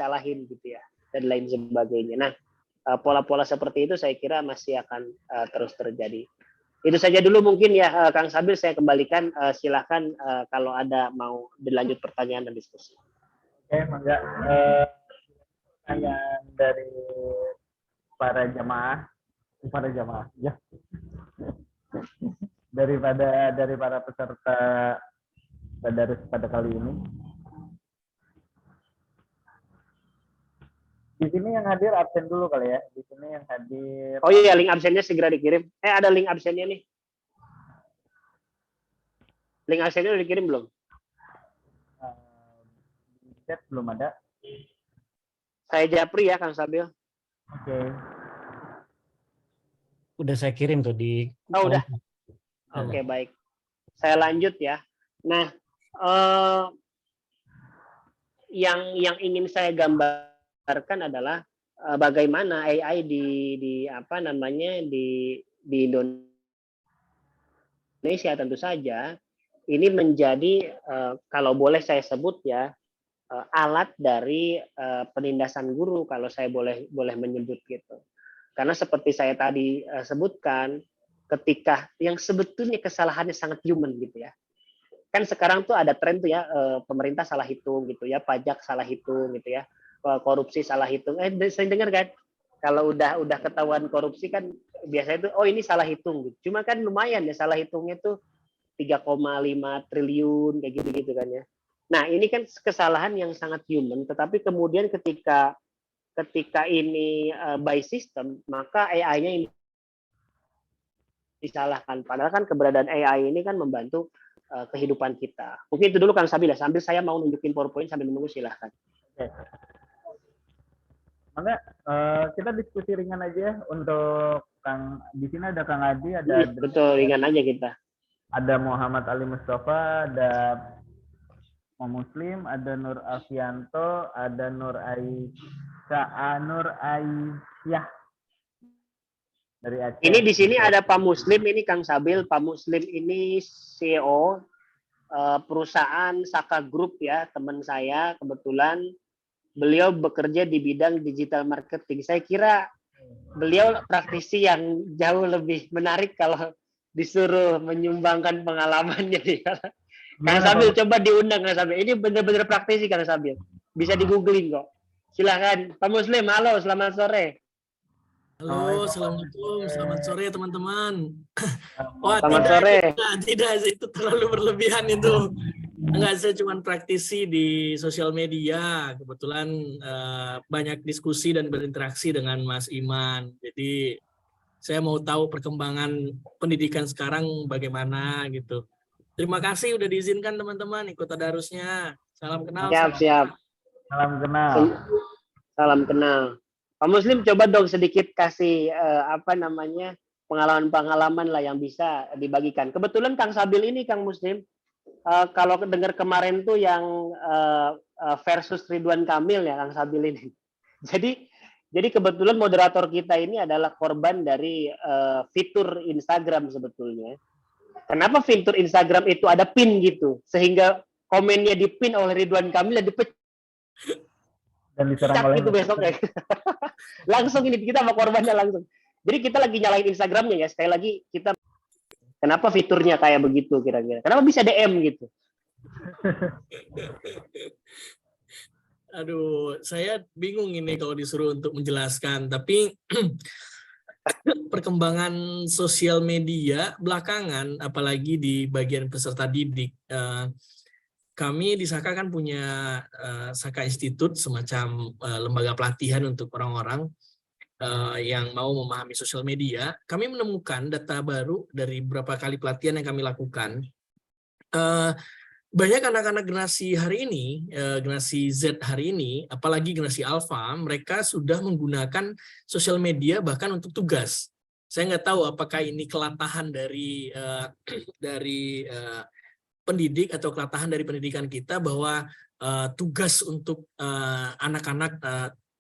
gitu ya dan lain sebagainya. Nah pola-pola seperti itu saya kira masih akan terus terjadi. Itu saja dulu mungkin ya Kang Sabil, saya kembalikan silakan kalau ada mau dilanjut pertanyaan dan diskusi. Oke, mangga. Pertanyaan dari para jamaah ya. Dari para peserta tadarus pada kali ini. Di sini yang hadir absen dulu kali ya. Di sini yang hadir. Oh iya, link absennya segera dikirim. Ada link absennya nih. Link absennya udah dikirim belum? Di chat belum ada. Saya Japri ya, Kang Sabil. Oke. Udah saya kirim tuh di. Oh udah. Oke, baik. Saya lanjut ya. Nah, yang ingin saya gambarkan adalah bagaimana AI di Indonesia tentu saja ini menjadi kalau boleh saya sebut ya alat dari penindasan guru kalau saya boleh menyebut gitu. Karena seperti saya tadi sebutkan, ketika yang sebetulnya kesalahannya sangat human gitu ya. Kan sekarang tuh ada tren tuh ya pemerintah salah hitung gitu ya, pajak salah hitung gitu ya. korupsi salah hitung. Sering dengar kan? Kalau udah ketahuan korupsi kan biasanya itu oh ini salah hitung gitu. Cuma kan lumayan ya salah hitungnya tuh 3,5 triliun kayak gitu-gitu kan ya. Nah, ini kan kesalahan yang sangat human, tetapi kemudian ketika ini by system, maka AI-nya ini disalahkan. Padahal kan keberadaan AI ini kan membantu kehidupan kita. Mungkin itu dulu Kang Sabil ya. Sambil saya mau nunjukin PowerPoint sambil menunggu silahkan. Oke. Maka kita diskusi ringan aja ya untuk Kang. Di sini ada Kang Adi, ada betul ringan aja kita. Ada Muhammad Ali Mustafa, ada Muslim, ada Nur Afianto, ada Nur Aisyah dari Aceh. Ini di sini ada Pak Muslim, ini Kang Sabil. Pak Muslim ini CEO perusahaan Saka Group ya, teman saya kebetulan. Beliau bekerja di bidang digital marketing. Saya kira beliau praktisi yang jauh lebih menarik kalau disuruh menyumbangkan pengalamannya. Kang Sabil coba diundang Kang Sabil. Ini benar-benar praktisi Kang Sabil. Bisa di googling kok. Silakan Pak Muslim. Halo, selamat sore. Halo, Assalamualaikum. Selamat sore teman-teman. Wah, selamat sore. Tidak, itu terlalu berlebihan itu. Enggak, saya cuma praktisi di sosial media. Kebetulan banyak diskusi dan berinteraksi dengan Mas Iman. Jadi saya mau tahu perkembangan pendidikan sekarang bagaimana gitu. Terima kasih udah diizinkan teman-teman ikut tadarusnya. Salam kenal. Siap. Salam kenal. Salam kenal. Pak Muslim coba dong sedikit kasih pengalaman-pengalaman lah yang bisa dibagikan. Kebetulan Kang Sabil ini Kang Muslim kalau dengar kemarin tuh yang versus Ridwan Kamil ya Kang Sabil ini. Jadi kebetulan moderator kita ini adalah korban dari fitur Instagram sebetulnya. Kenapa fitur Instagram itu ada pin gitu sehingga komennya dipin oleh Ridwan Kamil dan dipecat dan diserang oleh itu besok ya. Langsung ini kita sama korbannya langsung. Jadi kita lagi nyalain Instagramnya ya. Sekali lagi kita kenapa fiturnya kayak begitu kira-kira? Kenapa bisa DM gitu? Aduh, saya bingung ini kalau disuruh untuk menjelaskan. Tapi perkembangan sosial media belakangan, apalagi di bagian peserta didik, kami di Saka kan punya Saka Institute, semacam lembaga pelatihan untuk orang-orang yang mau memahami sosial media. Kami menemukan data baru dari beberapa kali pelatihan yang kami lakukan. Banyak anak-anak generasi hari ini, generasi Z hari ini, apalagi generasi Alpha, mereka sudah menggunakan sosial media bahkan untuk tugas. Saya nggak tahu apakah ini kelatahan dari pendidik atau kelatahan dari pendidikan kita bahwa tugas untuk anak-anak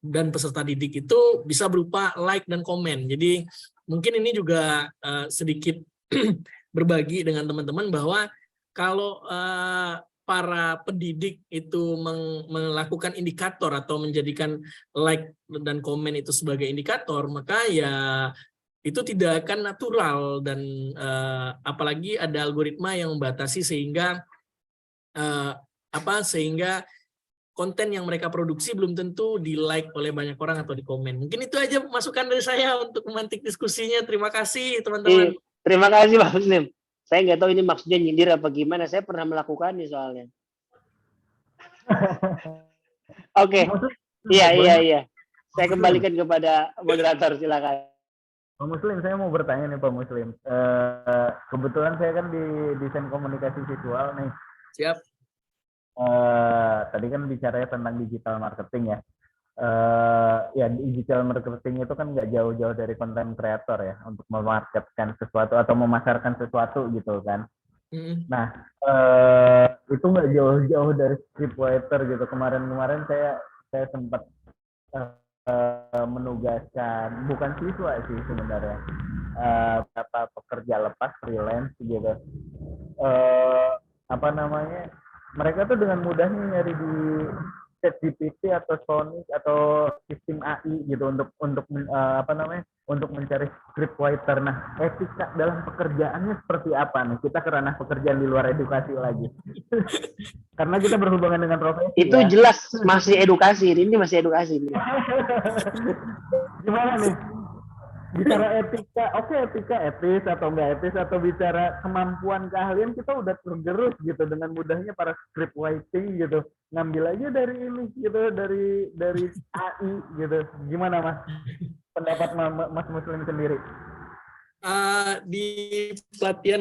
dan peserta didik itu bisa berupa like dan komen. Jadi mungkin ini juga sedikit berbagi dengan teman-teman bahwa kalau para pendidik itu melakukan indikator atau menjadikan like dan komen itu sebagai indikator, maka ya itu tidak akan natural dan apalagi ada algoritma yang membatasi sehingga sehingga konten yang mereka produksi belum tentu di-like oleh banyak orang atau di-komen. Mungkin itu aja masukan dari saya untuk memantik diskusinya. Terima kasih teman-teman. Terima kasih Pak Muslim. Saya nggak tahu ini maksudnya nyindir apa gimana. Saya pernah melakukan ini soalnya. Oke. Iya. Saya kembalikan kepada moderator, silakan. Pak Muslim, saya mau bertanya nih Pak Muslim. Kebetulan saya kan di desain komunikasi visual nih. Siap. Tadi kan bicaranya tentang digital marketing ya. Ya digital marketing itu kan nggak jauh-jauh dari konten kreator ya untuk memarketkan sesuatu atau memasarkan sesuatu gitu kan. Nah itu nggak jauh-jauh dari scriptwriter gitu. Kemarin saya sempat menugaskan bukan siswa sih sebenarnya beberapa pekerja lepas freelance gitu. Mereka tuh dengan mudahnya nyari ChatGPT atau Sonic atau sistem AI gitu untuk untuk mencari scriptwriter. Nah, etika dalam pekerjaannya seperti apa nih? Kita ke ranah pekerjaan di luar edukasi lagi. Karena kita berhubungan dengan profesi. Itu ya. jelas masih edukasi. Ini masih edukasi. Gimana nih? Bicara etika, oke, etika etis atau enggak etis, atau bicara kemampuan keahlian, kita udah tergerus gitu dengan mudahnya para script writing gitu, ngambil aja dari ini gitu, dari AI gitu. Gimana Mas? Pendapat Mas Muslim sendiri? Di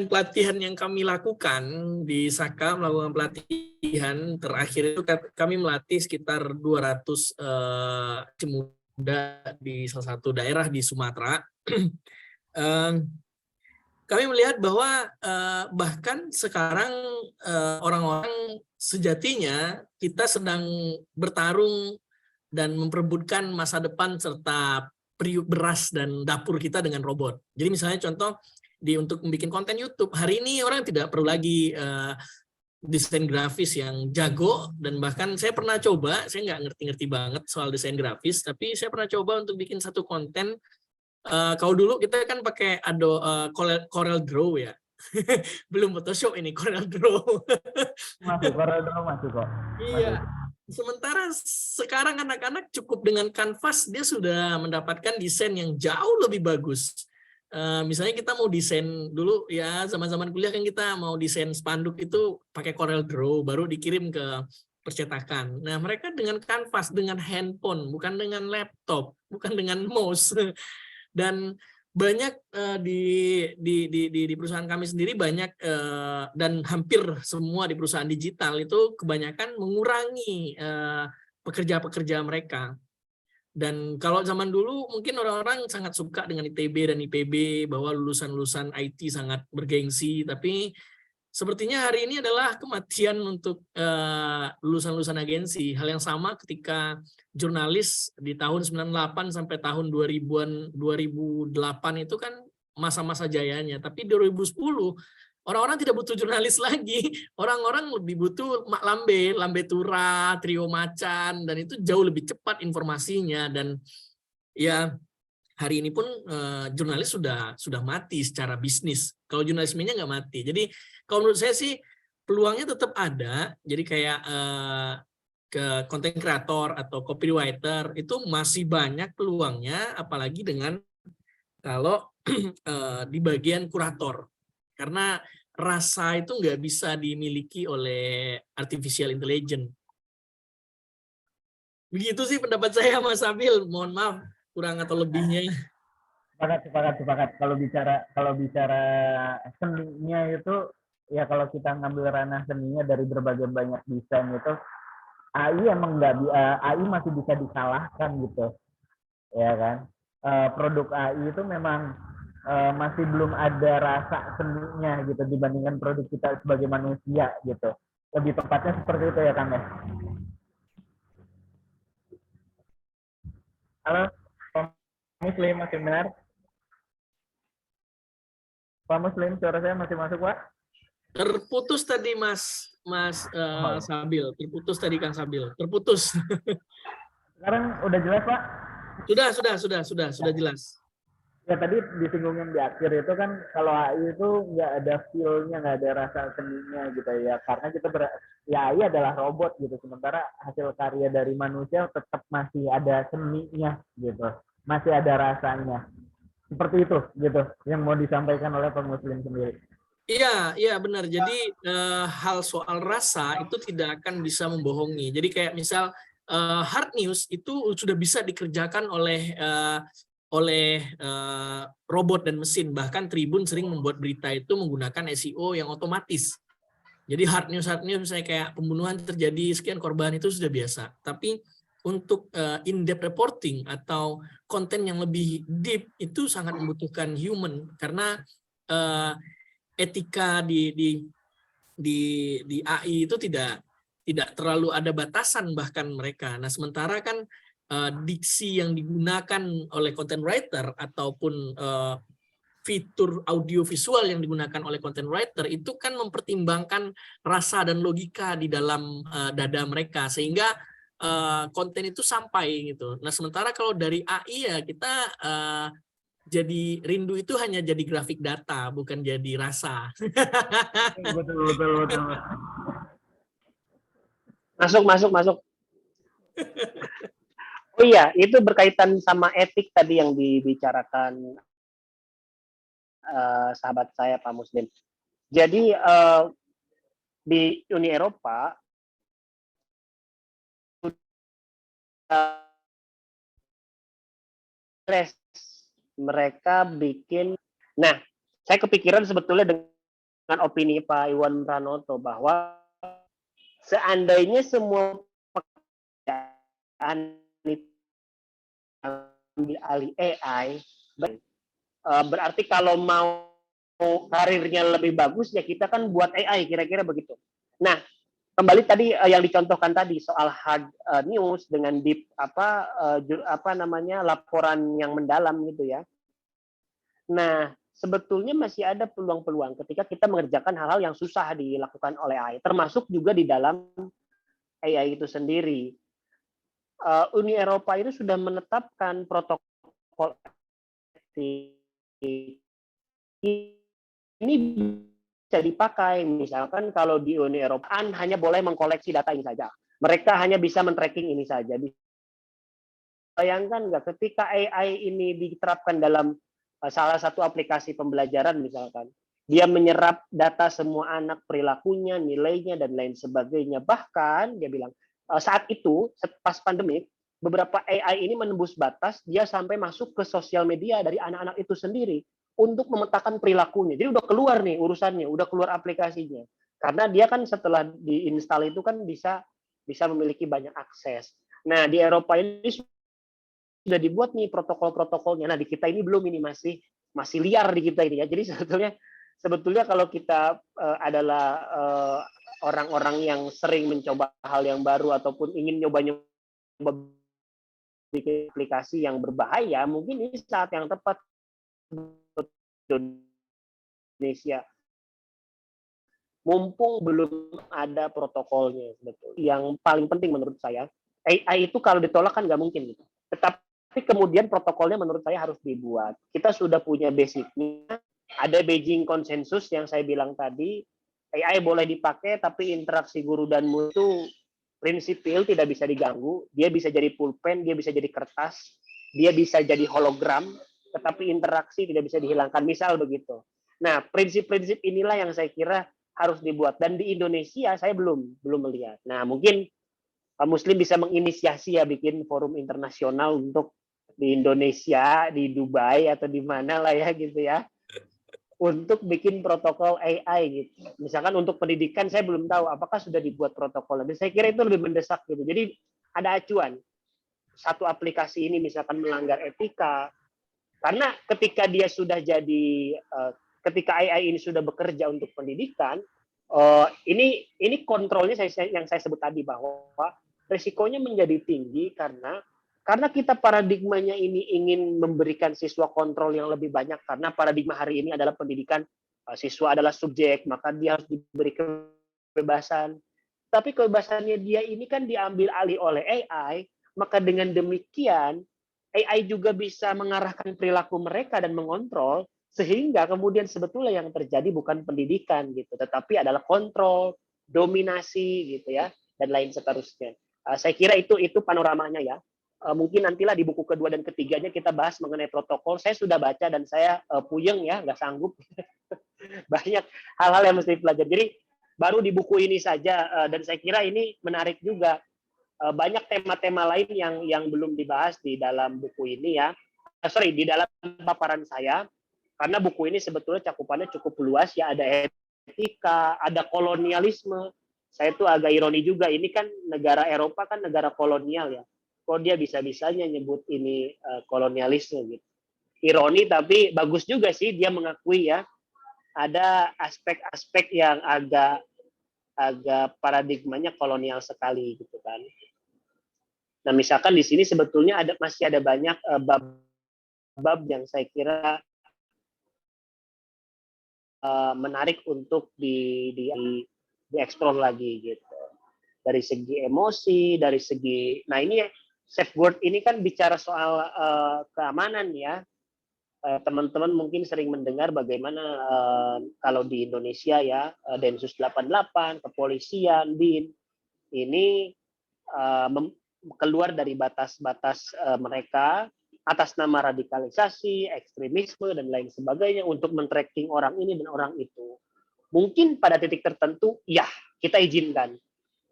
pelatihan yang kami lakukan di Saka, melakukan pelatihan terakhir itu kami melatih sekitar 200 pemuda di salah satu daerah di Sumatera. Kami melihat bahwa bahkan sekarang orang-orang sejatinya kita sedang bertarung dan memperebutkan masa depan serta periuk beras dan dapur kita dengan robot. Jadi misalnya contoh untuk membuat konten YouTube, hari ini orang tidak perlu lagi desain grafis yang jago, dan bahkan saya pernah coba, saya nggak ngerti-ngerti banget soal desain grafis, tapi saya pernah coba untuk bikin satu konten. Kalau dulu kita kan pakai Corel Draw ya, belum Photoshop ini, Corel Draw. Corel Draw masuk kok. Iya. Sementara sekarang anak-anak cukup dengan kanvas, dia sudah mendapatkan desain yang jauh lebih bagus. Misalnya kita mau desain dulu ya, zaman-zaman kuliah kan kita mau desain spanduk itu pakai Corel Draw, baru dikirim ke percetakan. Nah, mereka dengan kanvas, dengan handphone, bukan dengan laptop, bukan dengan mouse. Dan banyak di perusahaan kami sendiri banyak, dan hampir semua di perusahaan digital itu kebanyakan mengurangi pekerja-pekerja mereka. Dan kalau zaman dulu mungkin orang-orang sangat suka dengan ITB dan IPB, bahwa lulusan-lulusan IT sangat bergengsi, tapi sepertinya hari ini adalah kematian untuk lulusan-lulusan agensi. Hal yang sama ketika jurnalis di tahun 98 sampai tahun 2000-an, 2008 itu kan masa-masa jayanya, tapi 2010 orang-orang tidak butuh jurnalis lagi, orang-orang lebih butuh Mak Lambe Tura, Trio Macan, dan itu jauh lebih cepat informasinya. Dan ya hari ini pun jurnalis sudah mati secara bisnis. Kalau jurnalismenya nggak mati. Jadi kalau menurut saya sih peluangnya tetap ada. Jadi kayak ke content creator atau copywriter itu masih banyak peluangnya, apalagi dengan kalau di bagian kurator. Karena rasa itu nggak bisa dimiliki oleh artificial intelligence. Begitu sih pendapat saya, Mas Abil. Mohon maaf kurang atau lebihnya. Sepakat. Kalau bicara seninya itu, ya kalau kita ngambil ranah seninya dari berbagai banyak desain itu, AI emang AI masih bisa dikalahkan gitu, ya kan? Produk AI itu memang masih belum ada rasa seninya gitu dibandingkan produk kita sebagai manusia gitu. Lebih tepatnya seperti itu ya Kang ya. Halo, Pak Muslim masih benar? Pak Muslim, suara saya masih masuk, Pak? Terputus tadi Mas Sabil, terputus tadi Kang Sabil, terputus. Sekarang udah jelas, Pak? Sudah jelas. Ya tadi disinggungin di akhir itu kan kalau AI itu nggak ada feel-nya, nggak ada rasa seninya gitu ya, karena kita AI adalah robot gitu, sementara hasil karya dari manusia tetap masih ada seninya gitu, masih ada rasanya. Seperti itu gitu yang mau disampaikan oleh Pak Muslim sendiri. Iya benar. Jadi hal soal rasa itu tidak akan bisa membohongi. Jadi kayak misal hard news itu sudah bisa dikerjakan oleh robot dan mesin. Bahkan Tribun sering membuat berita itu menggunakan SEO yang otomatis. Jadi hard news misalnya kayak pembunuhan terjadi, sekian korban, itu sudah biasa. Tapi untuk in-depth reporting atau konten yang lebih deep itu sangat membutuhkan human, karena etika di AI itu tidak terlalu ada batasan bahkan mereka. Nah, sementara kan diksi yang digunakan oleh content writer ataupun fitur audiovisual yang digunakan oleh content writer itu kan mempertimbangkan rasa dan logika di dalam dada mereka, sehingga konten itu sampai gitu. Nah sementara kalau dari AI ya kita jadi rindu itu hanya jadi grafik data, bukan jadi rasa. Betul. Masuk. Oh iya, itu berkaitan sama etik tadi yang dibicarakan sahabat saya Pak Muslim. Jadi di Uni Eropa mereka bikin. Nah, saya kepikiran sebetulnya dengan opini Pak Iwan Pranoto bahwa seandainya semua pekerjaan diambil alih AI, berarti kalau mau karirnya lebih bagus ya kita kan buat AI, kira-kira begitu. Nah, kembali tadi yang dicontohkan tadi soal hard news dengan deep laporan yang mendalam gitu ya. Nah, sebetulnya masih ada peluang-peluang ketika kita mengerjakan hal-hal yang susah dilakukan oleh AI, termasuk juga di dalam AI itu sendiri. Uni Eropa itu sudah menetapkan protokol ini bisa dipakai. Misalkan kalau di Uni Eropa hanya boleh mengkoleksi data ini saja. Mereka hanya bisa men-tracking ini saja. Bayangkan nggak ketika AI ini diterapkan dalam salah satu aplikasi pembelajaran misalkan, dia menyerap data semua anak, perilakunya, nilainya, dan lain sebagainya. Bahkan dia bilang saat itu pas pandemik, beberapa AI ini menembus batas, dia sampai masuk ke sosial media dari anak-anak itu sendiri untuk memetakan perilakunya. Jadi udah keluar nih urusannya, udah keluar aplikasinya. Karena dia kan setelah diinstal itu kan bisa memiliki banyak akses. Nah, di Eropa ini sudah dibuat nih protokol-protokolnya. Nah, di kita ini belum, ini masih liar di kita ini ya. Jadi sebetulnya kalau kita adalah orang-orang yang sering mencoba hal yang baru ataupun ingin nyoba bikin aplikasi yang berbahaya, mungkin ini saat yang tepat Indonesia. Mumpung belum ada protokolnya, betul. Yang paling penting menurut saya, AI itu kalau ditolak kan nggak mungkin gitu. Tetapi kemudian protokolnya menurut saya harus dibuat. Kita sudah punya basicnya, ada Beijing Consensus yang saya bilang tadi, AI boleh dipakai tapi interaksi guru dan murid prinsipil tidak bisa diganggu, dia bisa jadi pulpen, dia bisa jadi kertas, dia bisa jadi hologram, tetapi interaksi tidak bisa dihilangkan, misal begitu. Nah, prinsip-prinsip inilah yang saya kira harus dibuat, dan di Indonesia saya belum melihat. Nah, mungkin Pak Muslim bisa menginisiasi ya bikin forum internasional untuk di Indonesia, di Dubai atau di mana lah ya gitu ya, untuk bikin protokol AI gitu. Misalkan untuk pendidikan saya belum tahu apakah sudah dibuat protokolnya. Dan saya kira itu lebih mendesak gitu. Jadi ada acuan. Satu aplikasi ini misalkan melanggar etika, karena ketika dia sudah jadi ketika AI ini sudah bekerja untuk pendidikan, ini kontrolnya yang saya sebut tadi bahwa risikonya menjadi tinggi karena kita paradigmanya ini ingin memberikan siswa kontrol yang lebih banyak, karena paradigma hari ini adalah pendidikan siswa adalah subjek, maka dia harus diberi kebebasan. Tapi kebebasannya dia ini kan diambil alih oleh AI, maka dengan demikian AI juga bisa mengarahkan perilaku mereka dan mengontrol, sehingga kemudian sebetulnya yang terjadi bukan pendidikan gitu, tetapi adalah kontrol, dominasi gitu ya, dan lain seterusnya. Saya kira itu panoramanya ya. Mungkin nantilah di buku kedua dan ketiganya kita bahas mengenai protokol. Saya sudah baca dan saya puyeng ya, nggak sanggup. Banyak hal-hal yang mesti dipelajari. Jadi baru di buku ini saja, dan saya kira ini menarik juga. Banyak tema-tema lain yang belum dibahas di dalam buku ini ya. Di dalam paparan saya, karena buku ini sebetulnya cakupannya cukup luas ya, ada etika, ada kolonialisme. Saya tuh agak ironi juga, ini kan negara Eropa kan negara kolonial ya. Kok dia bisa-bisanya nyebut ini kolonialisme gitu. Ironi tapi bagus juga sih dia mengakui ya, ada aspek-aspek yang agak paradigmanya kolonial sekali gitu kan. Nah, misalkan di sini sebetulnya masih ada banyak bab yang saya kira menarik untuk dieksplor lagi gitu. dari segi emosi, dari segi, nah ini safeguard ini kan bicara soal keamanan ya. Teman-teman mungkin sering mendengar bagaimana kalau di Indonesia ya, Densus 88, kepolisian, BIN, ini keluar dari batas-batas mereka atas nama radikalisasi, ekstremisme, dan lain sebagainya untuk men-tracking orang ini dan orang itu. Mungkin pada titik tertentu, ya kita izinkan.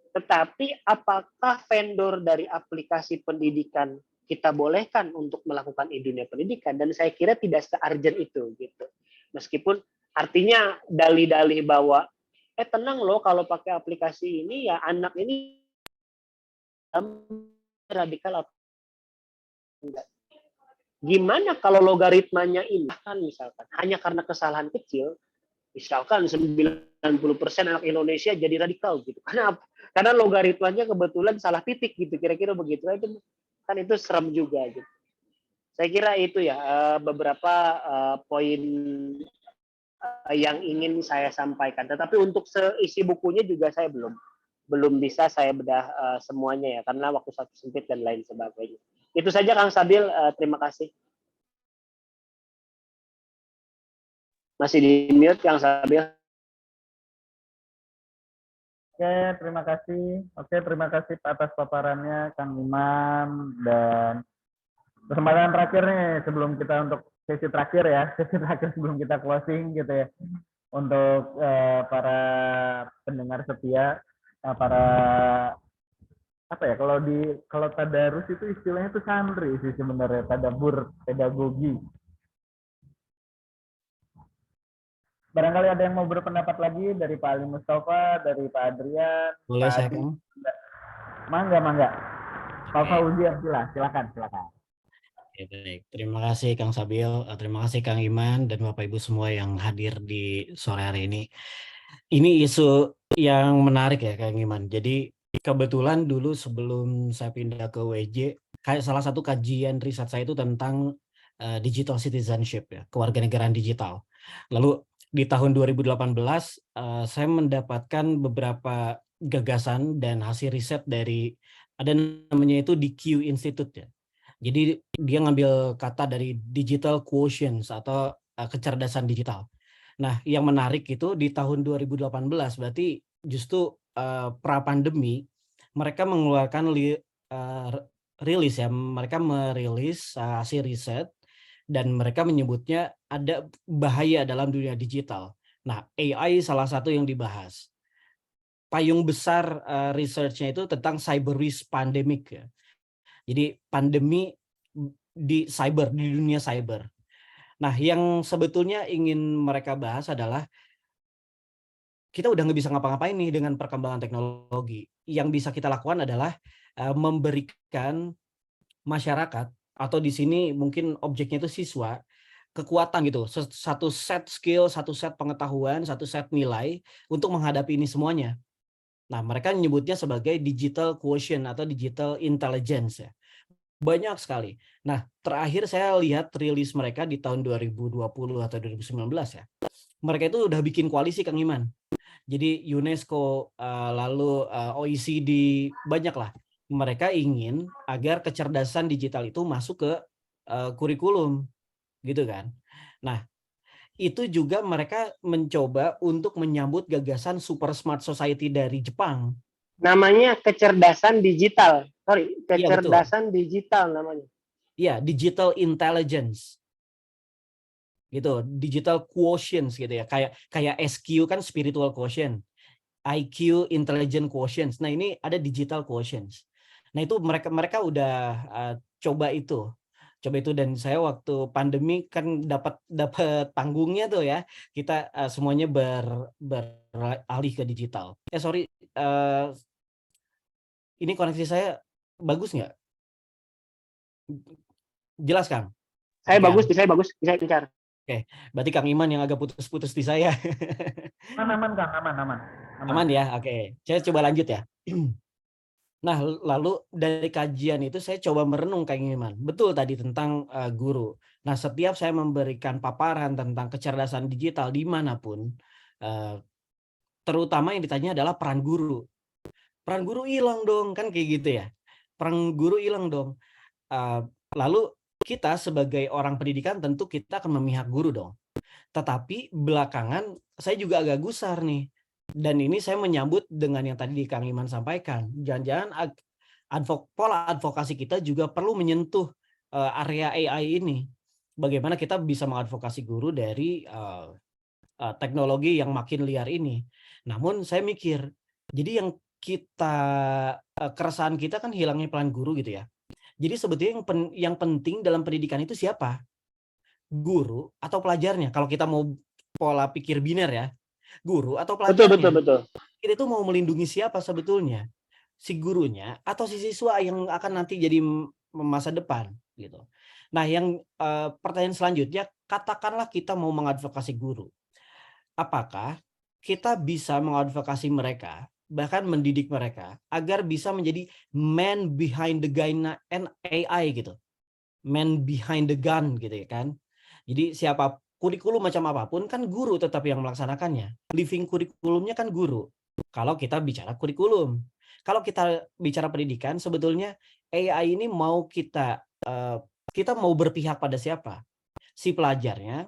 Tetapi apakah vendor dari aplikasi pendidikan kita bolehkan untuk melakukan di dunia pendidikan? Dan saya kira tidak se-urgent itu gitu. Meskipun artinya dalih-dalih bahwa tenang loh kalau pakai aplikasi ini ya anak ini radikal atau enggak. Gimana kalau logaritmanya ini kan misalkan hanya karena kesalahan kecil, misalkan 90% anak Indonesia jadi radikal gitu. Karena logaritmanya kebetulan salah titik gitu, kira-kira begitu. Itu kan itu serem juga gitu. Saya kira itu ya beberapa poin yang ingin saya sampaikan. Tetapi untuk seisi bukunya juga saya belum bisa saya bedah semuanya ya, karena waktu satu sempit dan lain sebagainya. Itu saja Kang Sabil, terima kasih. Masih di mute Kang Sabil. Oke, terima kasih. Oke, terima kasih atas paparannya Kang Iman. Dan kesempatan terakhir nih sebelum kita untuk sesi terakhir ya, sesi terakhir sebelum kita closing gitu ya. Untuk para pendengar setia, para apa ya, kalau tadarus itu istilahnya itu santri sih sebenarnya, tadabur pedagogi. Barangkali ada yang mau berpendapat lagi dari Pak Ali Mustafa, dari Pak Adrian, Boleh Pak saya, Adi. Kang? Mangga. Pak Fauzi Abdillah, silakan. Oke, baik. Terima kasih Kang Sabil, terima kasih Kang Iman dan Bapak Ibu semua yang hadir di sore hari ini. Ini isu yang menarik ya Kang Iman. Jadi kebetulan dulu sebelum saya pindah ke WJ, salah satu kajian riset saya itu tentang digital citizenship ya, kewarganegaraan digital. Lalu di tahun 2018 saya mendapatkan beberapa gagasan dan hasil riset dari ada namanya itu DQ Institute ya. Jadi dia ngambil kata dari digital quotients atau kecerdasan digital. Nah, yang menarik itu di tahun 2018 berarti justru pra pandemi mereka mengeluarkan rilis ya, mereka merilis hasil riset dan mereka menyebutnya ada bahaya dalam dunia digital. Nah, AI salah satu yang dibahas. Payung besar research-nya itu tentang cyber risk pandemic ya. Jadi pandemi di cyber, di dunia cyber. Nah, yang sebetulnya ingin mereka bahas adalah kita udah nggak bisa ngapa-ngapain nih dengan perkembangan teknologi. Yang bisa kita lakukan adalah memberikan masyarakat atau di sini mungkin objeknya itu siswa kekuatan gitu, satu set skill, satu set pengetahuan, satu set nilai untuk menghadapi ini semuanya. Nah, mereka menyebutnya sebagai digital quotient atau digital intelligence ya. Banyak sekali. Nah, terakhir saya lihat rilis mereka di tahun 2020 atau 2019 ya. Mereka itu udah bikin koalisi Kang Iman. Jadi UNESCO, lalu OECD, banyak lah. Mereka ingin agar kecerdasan digital itu masuk ke kurikulum, gitu kan. Nah, itu juga mereka mencoba untuk menyambut gagasan super smart society dari Jepang. Namanya kecerdasan digital. Kecerdasan Iya, digital namanya. Iya, digital intelligence. Gitu, digital quotient gitu ya. Kayak SQ kan spiritual quotient. IQ intelligent quotient. Nah, ini ada digital quotient. Nah, itu mereka udah coba itu dan saya waktu pandemi kan dapat panggungnya tuh ya. Kita semuanya beralih ke digital. Sorry, ini koneksi saya bagus nggak? Jelas Kang? Saya Kan? bagus, bisa lancar. Oke, berarti Kang Iman yang agak putus-putus di saya. Aman Kang, aman. Aman ya, oke. Saya coba lanjut ya. Nah, lalu dari kajian itu saya coba merenung Kang Iman. Betul tadi tentang guru. Nah, setiap saya memberikan paparan tentang kecerdasan digital dimanapun, terutama yang ditanya adalah peran guru. peran guru hilang dong, kan kayak gitu ya. Peran guru hilang dong. Lalu kita sebagai orang pendidikan tentu kita akan memihak guru dong. Tetapi belakangan saya juga agak gusar nih. Dan ini saya menyambut dengan yang tadi Kang Iman sampaikan. Jangan-jangan pola advokasi kita juga perlu menyentuh area AI ini. Bagaimana kita bisa mengadvokasi guru dari teknologi yang makin liar ini. Namun saya mikir, jadi yang keresahan kita kan hilangnya peran guru gitu ya. Jadi sebetulnya yang penting dalam pendidikan itu siapa? Guru atau pelajarnya? Kalau kita mau pola pikir biner ya, guru atau pelajarnya? Betul. Kita itu mau melindungi siapa sebetulnya? Si gurunya atau si siswa yang akan nanti jadi masa depan gitu. Nah, yang pertanyaan selanjutnya, katakanlah kita mau mengadvokasi guru. Apakah kita bisa mengadvokasi mereka, bahkan mendidik mereka agar bisa menjadi man behind the gun and AI gitu. Man behind the gun gitu ya kan. Jadi siapa kurikulum macam apapun kan guru tetap yang melaksanakannya. Living kurikulumnya kan guru. Kalau kita bicara kurikulum. Kalau kita bicara pendidikan sebetulnya AI ini mau kita mau berpihak pada siapa? Si pelajarnya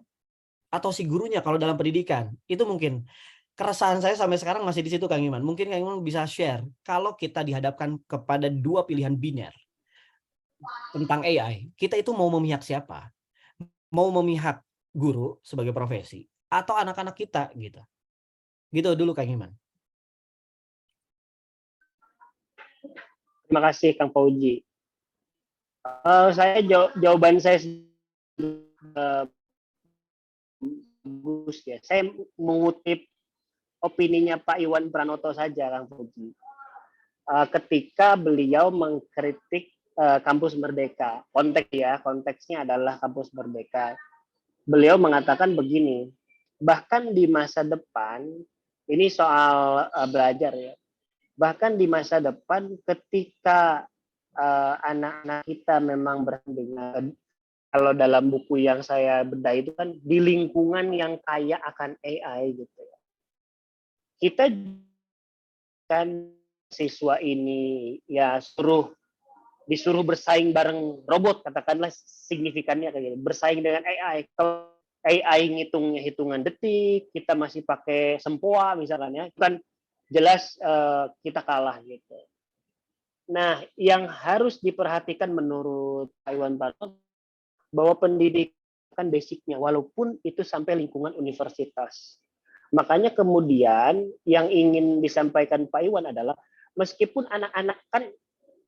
atau si gurunya kalau dalam pendidikan. Itu mungkin keresahan saya sampai sekarang masih di situ Kang Iman. Mungkin Kang Iman bisa share kalau kita dihadapkan kepada dua pilihan biner tentang AI, kita itu mau memihak siapa? Mau memihak guru sebagai profesi atau anak-anak kita gitu. Gitu dulu Kang Iman. Terima kasih Kang Fauji. Jawaban saya bagus ya. Saya mengutip opininya Pak Iwan Pranoto saja, Kang Fauji. Ketika beliau mengkritik Kampus Merdeka, konteksnya adalah Kampus Merdeka. Beliau mengatakan begini, bahkan di masa depan, ini soal belajar ya, bahkan di masa depan ketika anak-anak kita memang berhubungan, kalau dalam buku yang saya bedah itu kan di lingkungan yang kaya akan AI gitu ya. Kita kan siswa ini ya disuruh bersaing bareng robot, katakanlah signifikannya kayak gitu, bersaing dengan AI. Kalau AI ngitungnya hitungan detik, kita masih pakai sempoa misalnya, kan jelas kita kalah gitu. Nah, yang harus diperhatikan menurut Pak Iwan Pranoto bahwa pendidikan basicnya, walaupun itu sampai lingkungan universitas. Makanya kemudian yang ingin disampaikan Pak Iwan adalah meskipun anak-anak kan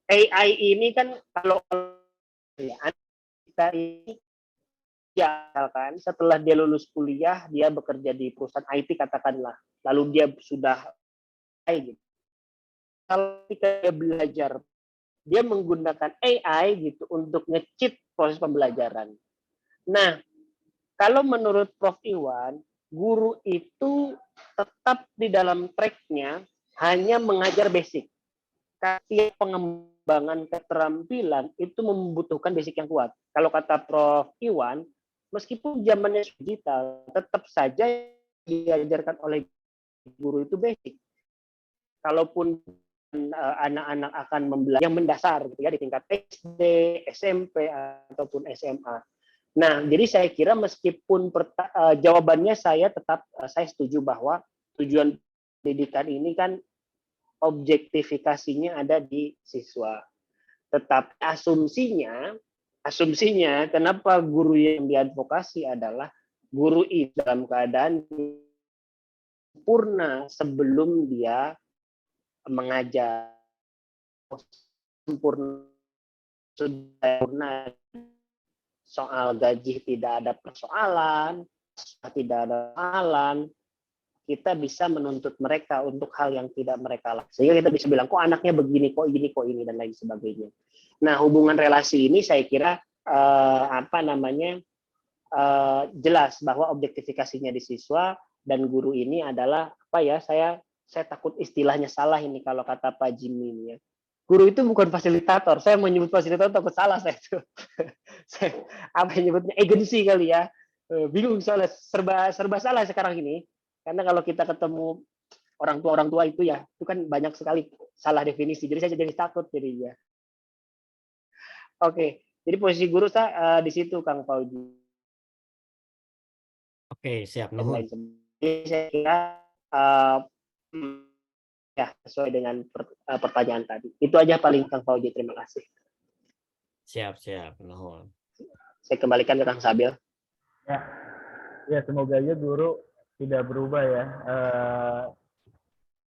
AI ini kan kalau ya, kita ini ya kan setelah dia lulus kuliah dia bekerja di perusahaan IT katakanlah, lalu dia sudah gitu. Kalau kita belajar dia menggunakan AI gitu untuk nge-cheat proses pembelajaran. Nah, kalau menurut Prof. Iwan, guru itu tetap di dalam track-nya hanya mengajar basic. Tapi pengembangan keterampilan itu membutuhkan basic yang kuat. Kalau kata Prof. Iwan, meskipun zamannya digital, tetap saja diajarkan oleh guru itu basic. Kalaupun anak-anak akan membelajar yang mendasar gitu ya di tingkat SD, SMP ataupun SMA. Nah, jadi saya kira meskipun jawabannya saya setuju bahwa tujuan pendidikan ini kan objektifikasinya ada di siswa. Tetapi asumsinya kenapa guru yang diadvokasi adalah guru itu dalam keadaan sempurna sebelum dia mengajar, sempurna soal gaji tidak ada persoalan, tidak ada persoalan, kita bisa menuntut mereka untuk hal yang tidak mereka lakukan. Sehingga kita bisa bilang, kok anaknya begini, kok ini, dan lain sebagainya. Nah, hubungan relasi ini saya kira jelas bahwa objektifikasinya di siswa dan guru ini adalah saya takut istilahnya salah ini kalau kata Pak Jimmy ini ya. Guru itu bukan fasilitator. Saya menyebut fasilitator takut salah saya itu. Apa yang nyebutnya agensi kali ya. Bingung soalnya serba salah sekarang ini. Karena kalau kita ketemu orang tua itu ya, itu kan banyak sekali salah definisi. Jadi saya jadi takut jadinya. Oke, jadi posisi guru saya di situ Kang Fauzi. Oke, siap. Dan Nuhun. lain sebagainya. Jadi saya kira ya sesuai dengan pertanyaan tadi. Itu aja paling Kang Fauzi. Terima kasih. Siap, siap. Nuhun. Saya kembalikan ke Kang Sabil. Ya semoga aja guru tidak berubah ya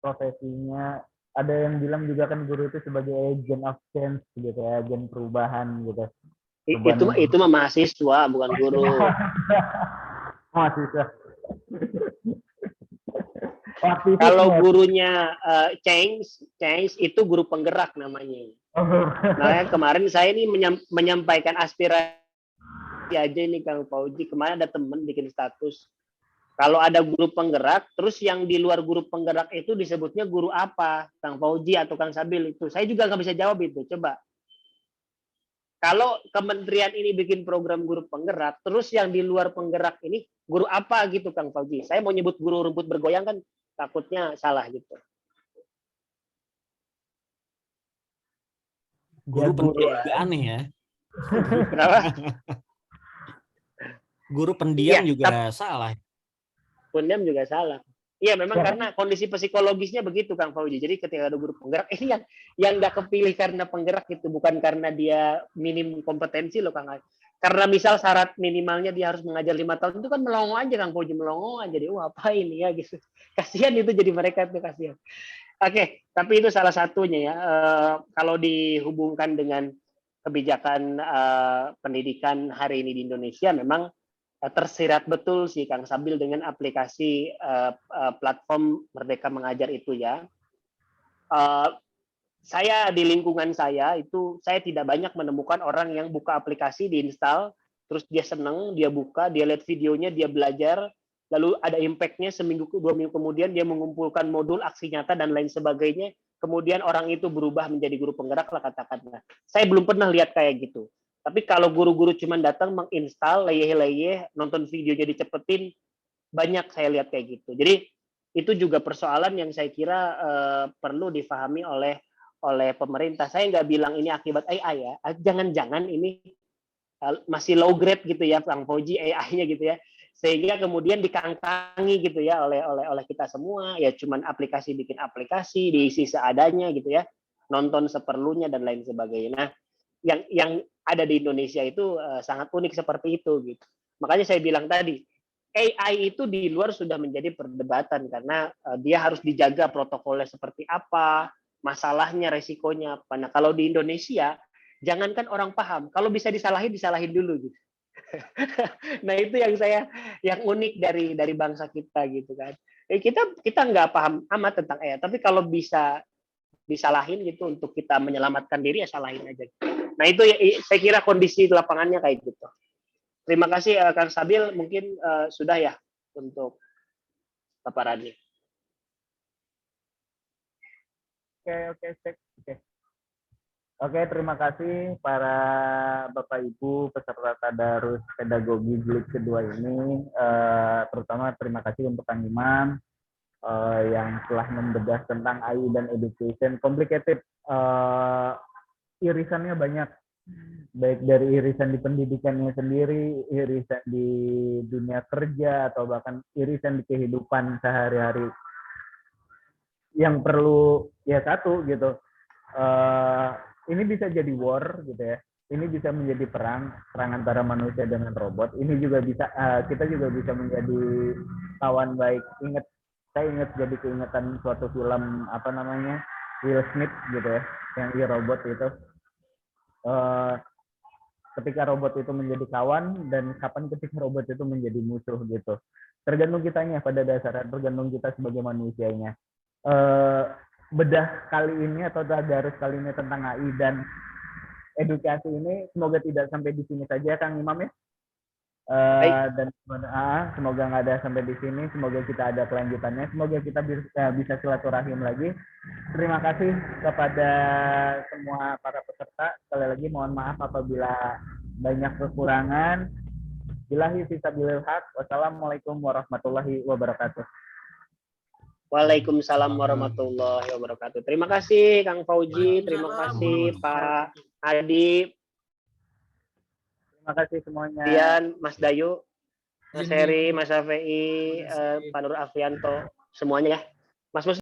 profesinya. Ada yang bilang juga kan guru itu sebagai agent of change gitu ya, agen perubahan gitu. Itu mah mahasiswa bukan guru. Mahasiswa. Kalau gurunya change itu guru penggerak namanya. Nah kemarin saya ini menyampaikan aspirasi aja ini Kang Fauzi. Kemarin ada teman bikin status. Kalau ada guru penggerak, terus yang di luar guru penggerak itu disebutnya guru apa? Kang Fauzi atau Kang Sabil itu. Saya juga nggak bisa jawab itu. Coba. Kalau kementerian ini bikin program guru penggerak, terus yang di luar penggerak ini guru apa gitu Kang Fauzi? Saya mau nyebut guru rumput bergoyang kan takutnya salah gitu. Guru pendiam juga aneh ya. Kenapa? Guru pendiam Ya, juga salah. Pendiam juga salah. Iya, memang karena kondisi psikologisnya begitu Kang Fauzi. Jadi ketika ada guru penggerak, ini yang nggak kepilih karena penggerak itu, bukan karena dia minim kompetensi loh Kang. Karena misal syarat minimalnya dia harus mengajar 5 tahun, itu kan melongo aja Kang Fauzi, melongo aja. Jadi apa ini ya gitu. Kasihan itu jadi mereka tuh kasihan. Oke, tapi itu salah satunya ya. Kalau dihubungkan dengan kebijakan pendidikan hari ini di Indonesia, memang tersirat betul sih Kang Sabil dengan aplikasi platform Merdeka Mengajar itu ya. Saya di lingkungan saya itu saya tidak banyak menemukan orang yang buka aplikasi, diinstal, terus dia seneng, dia buka, dia lihat videonya, dia belajar, lalu ada impact-nya seminggu, 2 minggu kemudian dia mengumpulkan modul, aksi nyata dan lain sebagainya. Kemudian orang itu berubah menjadi guru penggerak lah katakanlah. Saya belum pernah lihat kayak gitu. Tapi kalau guru-guru cuma datang menginstal, leyeh-leyeh, nonton videonya dicepetin, banyak saya lihat kayak gitu. Jadi itu juga persoalan yang saya kira perlu difahami oleh pemerintah. Saya nggak bilang ini akibat AI ya. Jangan-jangan ini masih low grade gitu ya, Kang Fauzi, AI-nya gitu ya. Sehingga kemudian dikangkangi gitu ya oleh kita semua. Ya cuman aplikasi bikin aplikasi, diisi seadanya gitu ya. Nonton seperlunya dan lain sebagainya. Nah, yang ada di Indonesia itu sangat unik seperti itu gitu. Makanya saya bilang tadi, AI itu di luar sudah menjadi perdebatan karena dia harus dijaga protokolnya seperti apa, masalahnya, resikonya apa. Nah, kalau di Indonesia, jangankan orang paham, kalau bisa disalahin dulu gitu. Nah, itu yang unik dari bangsa kita gitu kan. Kita nggak paham amat tentang AI, tapi kalau bisa disalahin gitu untuk kita menyelamatkan diri ya salahin aja. Nah itu ya, saya kira kondisi lapangannya kayak gitu. Terima kasih Kang Sabil, mungkin sudah ya untuk paparannya. Oke, terima kasih para Bapak Ibu peserta Tadarus Pedagogi Jilid kedua ini. Terutama terima kasih untuk Kang Imam yang telah membedah tentang AI dan education. Complicated, irisannya banyak, baik dari irisan di pendidikannya sendiri, irisan di dunia kerja, atau bahkan irisan di kehidupan sehari-hari yang perlu ya satu gitu. Ini bisa jadi war gitu ya. Ini bisa menjadi perang antara manusia dengan robot. Ini juga bisa kita juga bisa menjadi kawan baik. Saya ingat jadi keingetan suatu film apa namanya, Will Smith gitu ya, yang robot itu. Ketika robot itu menjadi kawan dan kapan ketika robot itu menjadi musuh gitu. Tergantung kitanya pada dasarnya, tergantung kita sebagai manusianya. Bedah kali ini atau tadarus kali ini tentang AI dan edukasi ini semoga tidak sampai di sini saja Kang Imam ya. Dan semoga nggak ada sampai di sini, semoga kita ada kelanjutannya, semoga kita bisa silaturahim lagi. Terima kasih kepada semua para peserta. Sekali lagi mohon maaf apabila banyak kekurangan. Billahi fisabilil haq. Wassalamualaikum warahmatullahi wabarakatuh. Waalaikumsalam warahmatullahi wabarakatuh. Terima kasih Kang Fauji, terima kasih Pak Adi, Terima kasih semuanya. Dian, Mas Dayu, Mas Heri, Mas Afei, Pak Nur Afrianto, semuanya ya. Mas Mus